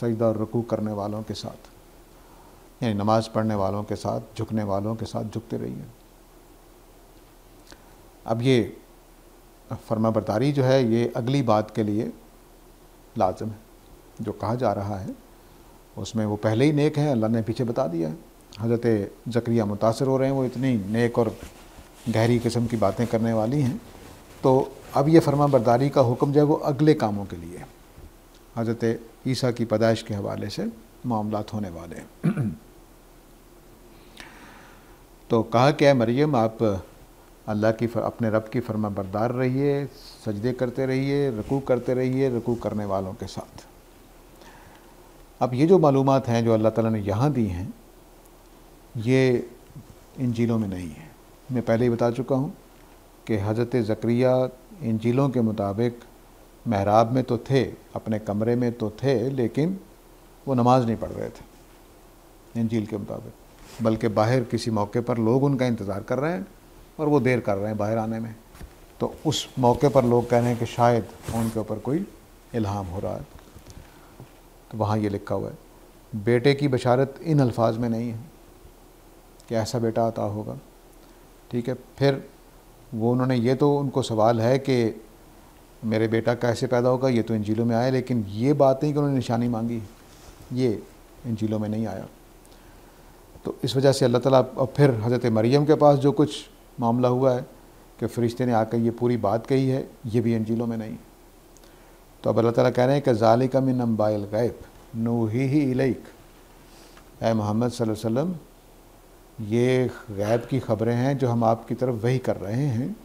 सजदा और रकू करने वालों के साथ, यानी नमाज़ पढ़ने वालों के साथ, झुकने वालों के साथ झुकते रहिए। अब ये फर्मा बरदारी जो है ये अगली बात के लिए लाजम है। जो कहा जा रहा है उसमें वो पहले ही नेक है, अल्लाह ने पीछे बता दिया है। हज़रत ज़करिया मुतासर हो रहे हैं, वो इतनी नेक और गहरी किस्म की बातें करने वाली हैं। तो अब ये फर्मा बरदारी का हुक्म जो है वो अगले कामों के लिए, हज़रत ईसा की पैदाइश के हवाले से मामलात होने वाले हैं। तो कहा कि मरियम आप अल्लाह की अपने रब की फर्मा बरदार रहिए, सजदे करते रहिए, रकू करते रहिए, रकू करने वालों के साथ। अब ये जो मालूमात हैं जो अल्लाह ताला ने यहाँ दी हैं ये इंजीलों में नहीं है। मैं पहले ही बता चुका हूँ कि हज़रत ज़करिया इंजीलों के मुताबिक महराब में तो थे, अपने कमरे में तो थे, लेकिन वो नमाज नहीं पढ़ रहे थे इंजील के मुताबिक, बल्कि बाहर किसी मौके पर लोग उनका इंतज़ार कर रहे हैं और वो देर कर रहे हैं बाहर आने में। तो उस मौके पर लोग कह रहे हैं कि शायद उनके ऊपर कोई इल्हाम हो रहा है। तो वहाँ ये लिखा हुआ है। बेटे की बशारत इन अल्फाज में नहीं है कि ऐसा बेटा अता होगा, ठीक है। फिर वो उन्होंने ये तो उनको सवाल है कि मेरे बेटा कैसे पैदा होगा, ये तो इंजीलों में आया, लेकिन ये बात नहीं कि उन्होंने निशानी मांगी, ये इंजीलों में नहीं आया। तो इस वजह से अल्लाह ताला, और फिर हज़रत मरियम के पास जो कुछ मामला हुआ है कि फ़रिश्ते ने आकर ये पूरी बात कही है, ये भी इंजीलों में नहीं। तो अब अल्लाह ताला कह रहे हैं कि ज़ालिका मिन अंबाइल गैब नूहीही इलैक, ऐ मोहम्मद सल्लल्लाहु अलैहि वसल्लम ये गैब की ख़बरें हैं जो हम आपकी तरफ वही कर रहे हैं।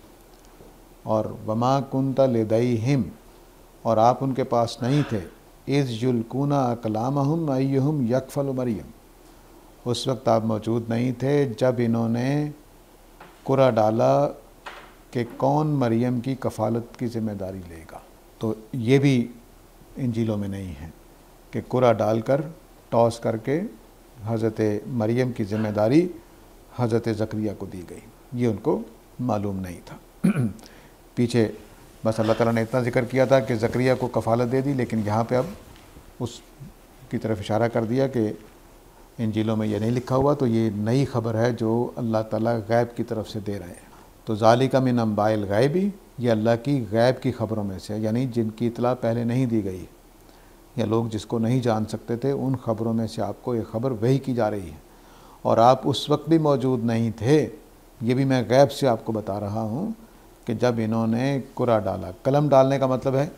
और वमा कुंता लिदैहिम, और आप उनके पास नहीं थे, इज़ युल्कूना अक़लामहुम अय्युहुम यकफ़लु मरियम, उस वक्त आप मौजूद नहीं थे जब इन्होंने कुरा डाला कि कौन मरियम की कफ़ालत की ज़िम्मेदारी लेगा। तो ये भी इंजीलों में नहीं है कि कुरा डालकर टॉस करके हज़रत मरियम की ज़िम्मेदारी हज़रत ज़करिया को दी गई, ये उनको मालूम नहीं था। पीछे बस अल्लाह ताला ने इतना ज़िक्र किया था कि ज़करिया को कफ़ालत दे दी, लेकिन यहाँ पे अब उस की तरफ इशारा कर दिया कि इंजीलों में ये नहीं लिखा हुआ। तो ये नई ख़बर है जो अल्लाह ताला गैब की तरफ से दे रहे हैं। तो ज़ालिका मिन अंबाइल गैबी, ये अल्लाह की गैब की ख़बरों में से, यानी जिनकी इतला पहले नहीं दी गई या लोग जिसको नहीं जान सकते थे, उन ख़बरों में से आपको एक ख़बर वही की जा रही है। और आप उस वक्त भी मौजूद नहीं थे, ये भी मैं गैब से आपको बता रहा हूँ कि जब इन्होंने कुरा डाला। कलम डालने का मतलब है,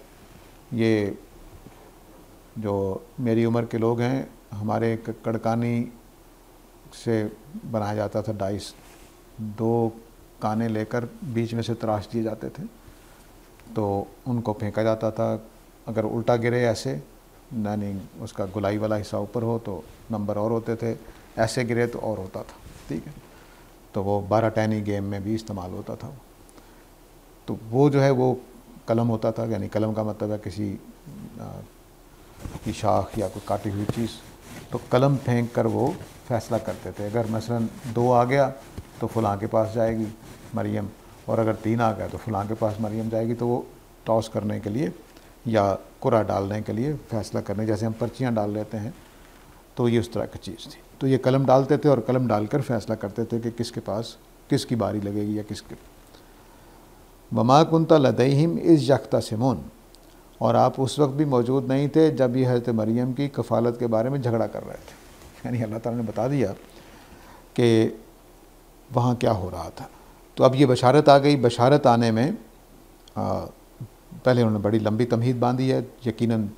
ये जो मेरी उम्र के लोग हैं, हमारे एक कड़कानी से बनाया जाता था डाइस, 2 काने लेकर बीच में से तराश दिए जाते थे, तो उनको फेंका जाता था। अगर उल्टा गिरे ऐसे, यानी उसका गुलाई वाला हिस्सा ऊपर हो तो नंबर और होते थे, ऐसे गिरे तो और होता था, ठीक है। तो वो 12 टैनी गेम में भी इस्तेमाल होता था। तो वो जो है वो कलम होता था, यानी कलम का मतलब है किसी की शाख या कोई काटी हुई चीज़। तो कलम फेंक कर वो फ़ैसला करते थे। अगर मसलन 2 आ गया तो फ़लाँ के पास जाएगी मरियम, और अगर 3 आ गया तो फ़लाँ के पास मरियम जाएगी। तो वो टॉस करने के लिए या कुरा डालने के लिए, फ़ैसला करने, जैसे हम पर्चियाँ डाल लेते हैं, तो ये उस तरह की चीज़ थी। तो ये कलम डालते थे और कलम डालकर फ़ैसला करते थे कि किसके पास किसकी बारी लगेगी या किसके। वमा कुंता लदैहिम इज़ यख्तसिमून, और आप उस वक्त भी मौजूद नहीं थे जब ये हज़रत मरियम की कफ़ालत के बारे में झगड़ा कर रहे थे। यानी अल्लाह ताला ने बता दिया कि वहाँ क्या हो रहा था। तो अब ये बशारत आ गई। बशारत आने में पहले उन्होंने बड़ी लंबी तमहीद बांधी है। यकीनन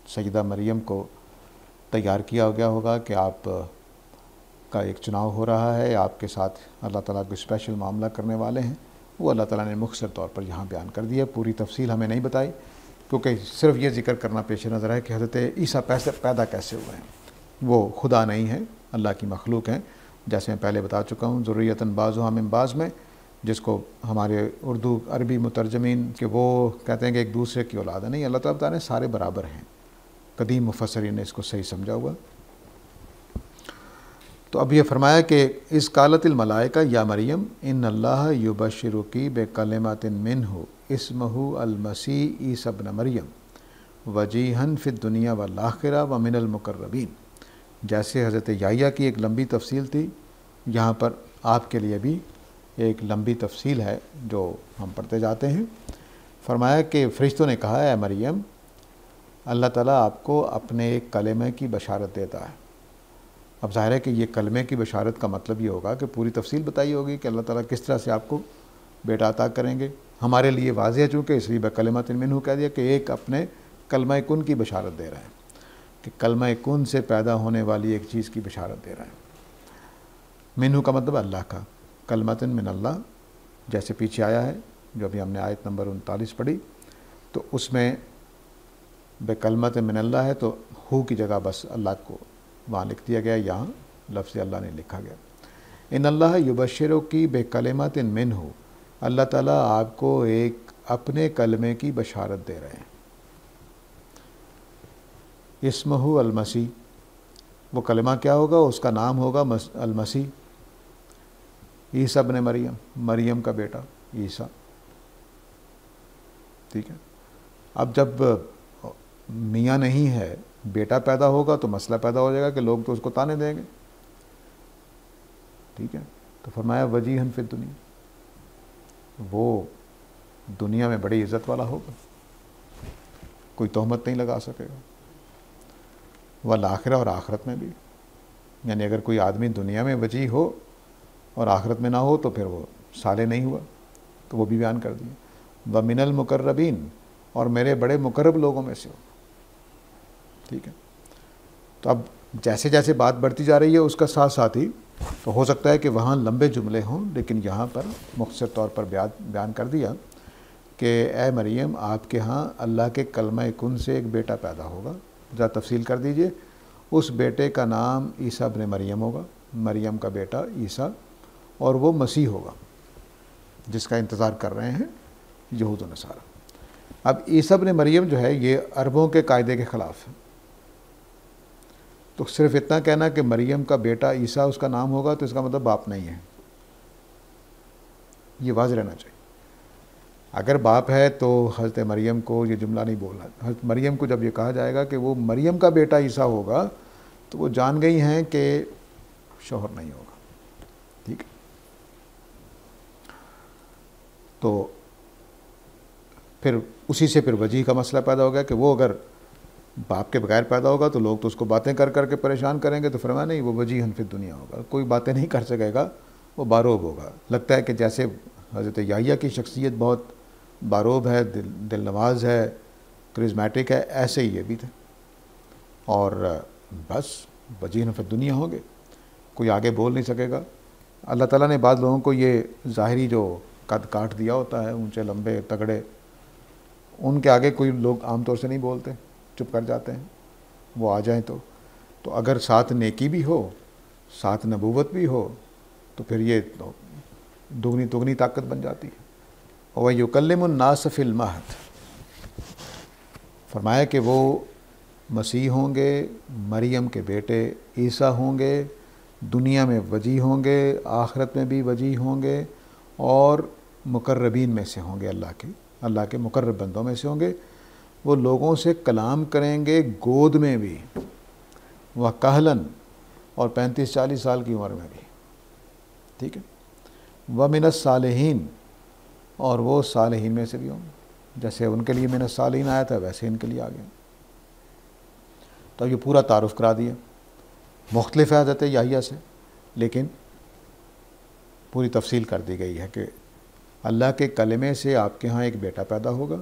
सैयदा मरियम को तैयार किया गया होगा कि आप का एक चुनाव हो रहा है, आपके साथ अल्लाह ताला कोई स्पेशल मामला करने वाले हैं, वो अल्लाह ताला ने मुख्तसर तौर पर यहाँ बयान कर दिया। पूरी तफसील हमें नहीं बताई, क्योंकि सिर्फ ये जिक्र करना पेश नज़र है कि हज़रत ईसा पैदा कैसे हुए हैं। वो खुदा नहीं है, अल्लाह की मखलूक हैं, जैसे मैं पहले बता चुका हूँ। ज़ुर्रियतन बाज़ुहा मिन बाज़ में, जिसको हमारे उर्दू अरबी मुतरजमीन के वो कहते हैं कि एक दूसरे की औलाद है। नहीं, अल्लाह ताला बता रहे हैं सारे बराबर हैं। कदीम मुफस्सरीन ने इसको सही समझा हुआ। तो अब ये फरमाया कि इस कालतिल मलाइका या मरियम इन अल्लाह युबश्शिरुकी बेकलिमातिन मिन्हु इस्महु अल मसीह ईसा इब्न मरियम वजीहन फिद दुनिया वल आखिरा व मिनल मुकर्रबीन। जैसे हज़रत याहिया की एक लंबी तफसील थी, यहाँ पर आपके लिए भी एक लंबी तफसील है जो हम पढ़ते जाते हैं। फरमाया कि फ़रिश्तों ने कहा है मरियम, अल्लाह ताला आपको अपने एक कलेमे की बशारत देता है। अब ज़ाहिर है कि ये कलमे की बशारत का मतलब ये होगा कि पूरी तफसील बताई होगी कि अल्लाह ताला किस तरह से आपको बेटा अता करेंगे। हमारे लिए वाज़ेह है चूँकि, इसलिए बकलिमातिन मिन्हु कह दिया कि एक अपने कलमा कुन की बशारत दे रहा है, कि कलमा कुन से पैदा होने वाली एक चीज़ की बशारत दे रहा है। मिन्हु का मतलब अल्लाह का, कलमतन मिन अल्लाह, जैसे पीछे आया है जो अभी हमने आयत नंबर 39 पढ़ी, तो उसमें बेकलमतन मिन अल्लाह है, तो हु की जगह बस अल्लाह को वहाँ लिख दिया गया, यहाँ लफ्ज़ अल्लाह ने लिखा गया। इन अल्लाह युबश्शिरु की बेकलिमातिन मिन्हु, अल्लाह ताला आपको एक अपने कलमे की बशारत दे रहे हैं। इस्महु अल मसीह, वो कलमा क्या होगा, उसका नाम होगा अल मसीह, ईसा इब्न मरियम, मरियम का बेटा ईसा। ठीक है। अब जब मियाँ नहीं है, बेटा पैदा होगा तो मसला पैदा हो जाएगा कि लोग तो उसको ताने देंगे। ठीक है। तो फरमाया वजीहन फिद दुनिया, वो दुनिया में बड़ी इज़्ज़त वाला होगा, कोई तोहमत नहीं लगा सकेगा। वल आखिरा, और आखिरत में भी, यानी अगर कोई आदमी दुनिया में वजी हो और आखिरत में ना हो तो फिर वो साले नहीं हुआ, तो वो भी बयान कर दिया। व मिनल मुकर्रबीन, और मेरे बड़े मुकर्रब लोगों में से हो। ठीक है। तो अब जैसे जैसे बात बढ़ती जा रही है उसका साथ साथ ही तो हो सकता है कि वहाँ लंबे जुमले हों, लेकिन यहाँ पर मुख्तसर तौर पर बयान कर दिया कि ए मरियम, आपके यहाँ अल्लाह के कलमा कुन से एक बेटा पैदा होगा। ज़रा तफसील कर दीजिए। उस बेटे का नाम ईसा इब्न मरियम होगा, मरियम का बेटा ईसा, और वो मसीह होगा जिसका इंतज़ार कर रहे हैं यहूद व नसारा। अब ईसा इब्न मरियम जो है ये अरबों के कायदे के ख़िलाफ़ है। तो सिर्फ इतना कहना कि मरियम का बेटा ईसा उसका नाम होगा तो इसका मतलब बाप नहीं है, ये वाज़ रहना चाहिए। अगर बाप है तो हज़रत मरियम को ये जुमला नहीं बोलना। हज़रत मरियम को जब ये कहा जाएगा कि वो मरियम का बेटा ईसा होगा, तो वो जान गई हैं कि शौहर नहीं होगा। ठीक है। तो फिर उसी से फिर वजीह का मसला पैदा हो गया कि वो अगर बाप के बगैर पैदा होगा तो लोग तो उसको बातें कर कर के परेशान करेंगे। तो फरमाया नहीं, वो वजीहन फिद दुनिया होगा, कोई बातें नहीं कर सकेगा, वो बारोब होगा। लगता है कि जैसे हज़रत याहिया की शख्सियत बहुत बारोब है, दिल नवाज है, करिज़मेटिक है, ऐसे ही ये भी थे। और बस वजीहन फिद दुनिया होंगे, कोई आगे बोल नहीं सकेगा। अल्लाह ताला ने बाद लोगों को ये ज़ाहिरी जो कद काट दिया होता है, ऊंचे लंबे तगड़े, उनके आगे कोई लोग आमतौर से नहीं बोलते, चुप कर जाते हैं। वो आ जाएं तो अगर साथ नेकी भी हो, साथ नबूवत भी हो, तो फिर ये तो दुगनी तुगनी ताकत बन जाती है। और वह युकल्लिमुन नास फिल महद, फरमाया कि वो मसीह होंगे, मरियम के बेटे ईसा होंगे, दुनिया में वजी होंगे, आखिरत में भी वजी होंगे, और मुकर्रबीन में से होंगे, अल्लाह के मुकर्रब बंदों में से होंगे। वो लोगों से कलाम करेंगे गोद में भी, वह कहलन, और 35-40 साल की उम्र में भी। ठीक है। वह मिनस सालेहीन, और वो सालेहीन में से भी होंगे। जैसे उनके लिए मिनस सालेहीन आया था वैसे इनके लिए आ गया। तो ये पूरा तारुफ करा दिया। मुख्तलिफ है हज़रत याहिया से, लेकिन पूरी तफसील कर दी गई है कि अल्लाह के कलमे से आपके यहाँ एक बेटा पैदा होगा,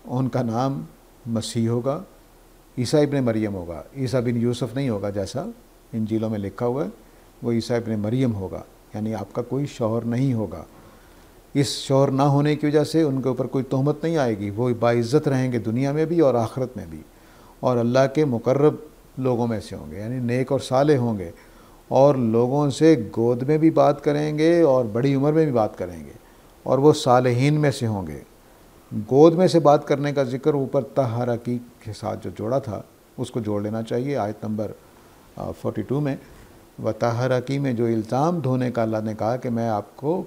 उनका नाम मसीह होगा, ईसा इब्न मरियम होगा। ईसा बिन यूसुफ नहीं होगा जैसा इंजीलों में लिखा हुआ है, वो ईसा इब्न मरियम होगा, यानी आपका कोई शौहर नहीं होगा। इस शौहर ना होने की वजह से उनके ऊपर कोई तोहमत नहीं आएगी, वो बाइज़्ज़त रहेंगे दुनिया में भी और आखिरत में भी, और अल्लाह के मुकर्रब लोगों में से होंगे, यानी नेक और साले होंगे, और लोगों से गोद में भी बात करेंगे और बड़ी उम्र में भी बात करेंगे, और वो सालेहीन में से होंगे। गोद में से बात करने का जिक्र ऊपर तहरकी के साथ जो जोड़ा था उसको जोड़ लेना चाहिए। आयत नंबर 42 में व तहरकी में जो इल्ज़ाम ढोने का अल्लाह ने कहा कि मैं आपको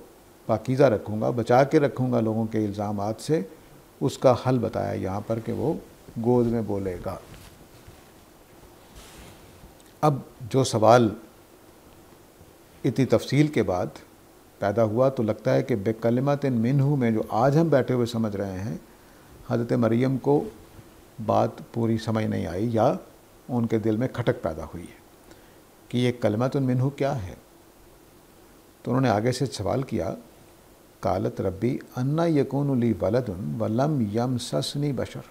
पाकीज़ा रखूँगा, बचा के रखूँगा लोगों के इल्ज़ामात से, उसका हल बताया यहाँ पर कि वो गोद में बोलेगा। अब जो सवाल इतनी तफसील के बाद पैदा हुआ तो लगता है कि बेकलिमतिन मिन्हु में जो आज हम बैठे हुए समझ रहे हैं, हज़रत मरियम को बात पूरी समझ नहीं आई या उनके दिल में खटक पैदा हुई है कि ये कलिमतुन मिन्हु क्या है। तो उन्होंने आगे से सवाल किया, कालत रब्बी अन्ना यकूनु ली वलदुन वलम यमससनी बशर,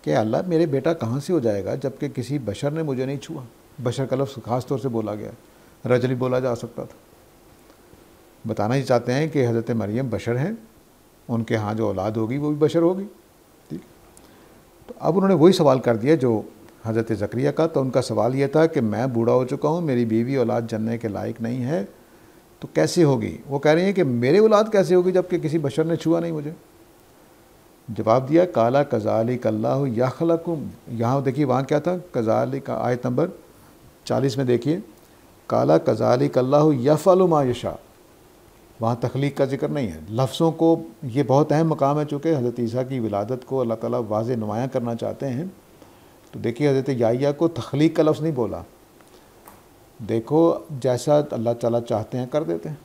कि अल्लाह मेरे बेटा कहाँ से हो जाएगा जबकि किसी बशर ने मुझे नहीं छुआ। बशर का लफ्ज़ ख़ास तौर से बोला गया, रजली बोला जा सकता था। बताना ही चाहते हैं कि हज़रत मरियम बशर हैं, उनके यहाँ जो औलाद होगी वो भी बशर होगी। ठीक, तो अब उन्होंने वही सवाल कर दिया जो हज़रत ज़करिया का। तो उनका सवाल ये था कि मैं बूढ़ा हो चुका हूँ, मेरी बीवी औलाद जनने के लायक नहीं है, तो कैसे होगी। वो कह रही हैं कि मेरी औलाद कैसे होगी जबकि किसी बशर ने छुआ नहीं मुझे। जवाब दिया, काला कज़ालिक अल्लाहु यख़लक़ु, यहाँ देखिए वहाँ क्या था, कज़ालिक, आयत नंबर 40 में देखिए, काला कज़ालिक अल्लाहु यफ़अलु मा यशा, वहाँ तख्लीक का जिक्र नहीं है। लफ्ज़ों को, ये बहुत अहम मकाम है, चूँकि हज़रत ईसा की विलादत को अल्लाह ताला वाज़े नुमायाँ करना चाहते हैं। तो देखिए हज़रत याहिया को तख्लीक का लफ्ज़ नहीं बोला, देखो जैसा अल्लाह ताला चाहते हैं कर देते हैं।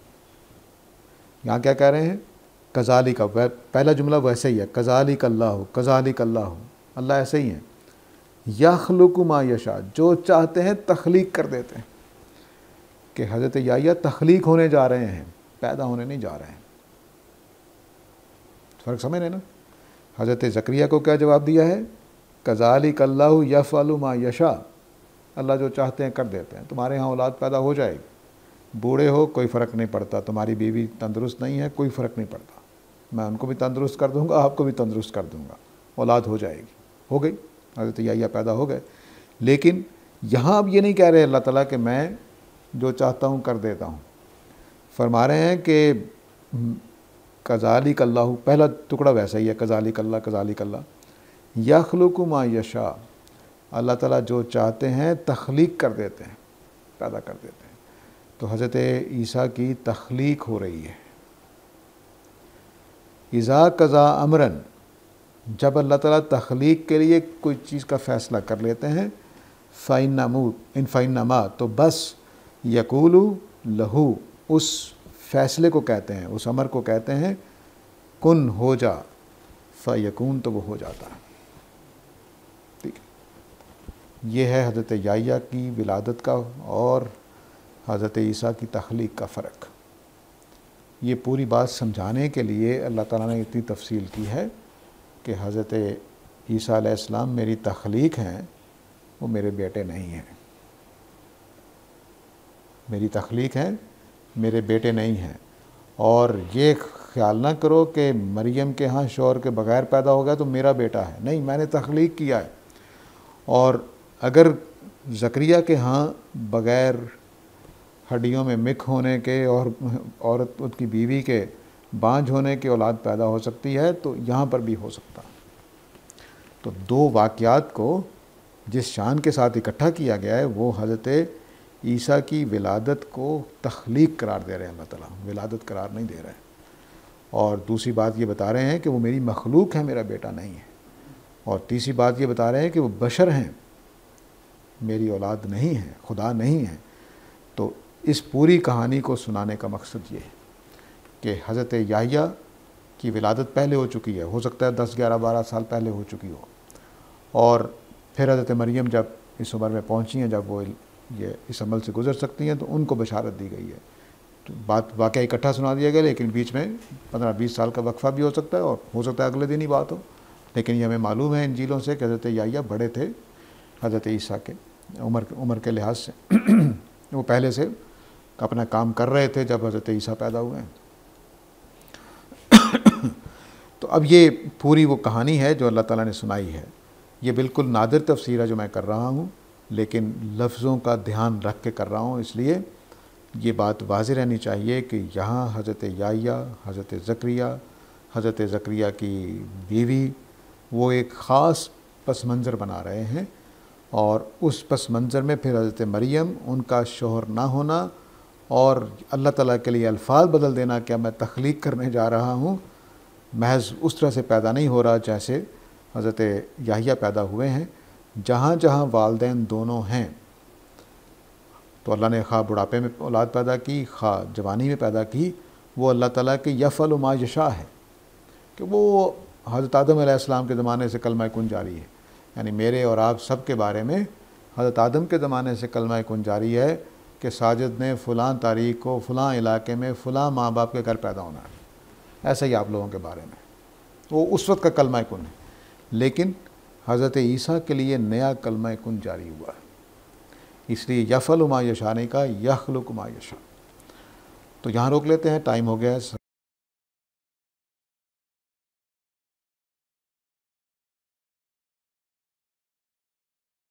यहाँ क्या कह रहे हैं, कज़ालिक, पहला जुमला वैसे ही है, कज़ालिक अल्लाहु, कज़ालिक अल्लाहु, अल्लाह ऐसे ही है, यख़लुक़ु मा यशा, जो चाहते हैं तख्लीक कर देते हैं। कि हज़रत याहिया तख्लीक होने जा रहे हैं, पैदा होने नहीं जा रहे हैं। फ़र्क समझ रहे ना। हज़रत ज़करिया को क्या जवाब दिया है, कज़ालिक अल्लाहु यफ़अलु मा यशा, अल्लाह जो चाहते हैं कर देते हैं। तुम्हारे यहाँ औलाद पैदा हो जाएगी, बूढ़े हो कोई फ़र्क नहीं पड़ता, तुम्हारी बीवी तंदुरुस्त नहीं है कोई फ़र्क नहीं पड़ता, मैं उनको भी तंदुरुस्त कर दूँगा, आपको भी तंदुरुस्त कर दूँगा, औलाद हो जाएगी। हो गई, हज़रत याहिया पैदा हो गए। लेकिन यहाँ अब ये नहीं कह रहे अल्लाह ताला कि मैं जो चाहता हूँ कर देता हूँ। फरमा रहे हैं कि कज़ालिक अल्लाहु, पहला टुकड़ा वैसा ही है, कज़ालिक अल्लाह, कज़ालिक अल्लाह, यख़लुक़ु मा यशा, अल्लाह ताला जो चाहते हैं तख्लीक कर देते हैं, पैदा कर देते हैं। तो हज़रत ईसा की तख्लीक हो रही है। इज़ा कज़ा अमरन, जब अल्लाह ताला तख्लीक के लिए कोई चीज़ का फ़ैसला कर लेते हैं, फ़इन्नमा, तो बस यकूलु लहू, उस फ़ैसले को कहते हैं, उस अमर को कहते हैं कुन, हो जा, फ़यकून, तो वो हो जाता है। ठीक है, ये है हज़रत याहिया की विलादत का और हज़रत ईसा की तख्लीक का फ़र्क। ये पूरी बात समझाने के लिए अल्लाह ताला ने इतनी तफसील की है कि हज़रत ईसा अलैहिस्सलाम मेरी तख्लीक हैं, वो मेरे बेटे नहीं हैं। मेरी तख्लीक हैं, मेरे बेटे नहीं हैं। और ये ख्याल ना करो कि मरियम के यहाँ शौहर के बग़ैर पैदा हो गया तो मेरा बेटा है, नहीं, मैंने तख्लीक किया है। और अगर ज़करिया के यहाँ बग़ैर हड्डियों में मिक होने के और औरत उसकी बीवी के बांझ होने के औलाद पैदा हो सकती है, तो यहाँ पर भी हो सकता। तो दो वाक़यात को जिस शान के साथ इकट्ठा किया गया है वो हज़रत ईसा की विलादत को तख्लीक करार दे रहे हैं अल्लाह ताला, विलादत करार नहीं दे रहे हैं। और दूसरी बात ये बता रहे हैं कि वो मेरी मखलूक है, मेरा बेटा नहीं है। और तीसरी बात ये बता रहे हैं कि वो बशर हैं, मेरी औलाद नहीं है, खुदा नहीं है। तो इस पूरी कहानी को सुनाने का मकसद ये है कि हज़रत याहिया की विलादत पहले हो चुकी है, हो सकता है 10, 11, 12 साल पहले हो चुकी हो, और फिर हज़रत मरियम जब इस उम्र में पहुंची हैं, जब वो ये इस अमल से गुज़र सकती हैं, तो उनको बशारत दी गई है। तो बात वाक़या इकट्ठा सुना दिया गया, लेकिन बीच में 15-20 साल का वक्फ़ा भी हो सकता है और हो सकता है अगले दिन ही बात हो। लेकिन ये हमें मालूम है इंजीलों से कि हज़रत याहिया बड़े थे हज़रत ईसा के उम्र के लिहाज से। वो पहले से अपना काम कर रहे थे जब हज़रत ईसा पैदा हुए हैं। तो अब ये पूरी वो कहानी है जो अल्लाह ताला ने सुनाई है। ये बिल्कुल नादिर तफसीर है जो मैं कर रहा हूँ, लेकिन लफ्ज़ों का ध्यान रख के कर रहा हूँ, इसलिए ये बात वाज़ेह रहनी चाहिए कि यहाँ हज़रत याह्या, हज़रत ज़करिया की बीवी वो एक ख़ास पस मंज़र बना रहे हैं, और उस पस मंज़र में फिर हज़रत मरियम, उनका शोहर ना होना और अल्लाह ताला के लिए अल्फाज बदल देना कि मैं तख्लीक करने जा रहा हूँ, महज उस तरह से पैदा नहीं हो रहा जैसे हज़रत याह्या पैदा हुए हैं। जहाँ जहाँ वालदैन दोनों हैं, तो अल्लाह ने खा बुढ़ापे में औलाद पैदा की, खा जवानी में पैदा की, वो अल्लाह ताला के यफ़अलु मा यशा है कि वो हज़रत आदम अलैहिस्सलाम के ज़माने से कलमा कुन जारी है। यानी मेरे और आप सब के बारे में हज़रत आदम के ज़माने से कलमा कुन जारी है कि साजिद ने फ़लाँ तारीख़ को फ़लाँ इलाके में फ़लाँ माँ बाप के घर पैदा होना है। ऐसा ही आप लोगों के बारे में वो उस वक्त का कलमा कुन है, लेकिन हज़रत ईसा के लिए नया कलमा कुन जारी हुआ है। इसलिए यफ़अलु मा यशा ने का यख़्लुक़ु मा यशा। तो यहाँ रोक लेते हैं, टाइम हो गया है।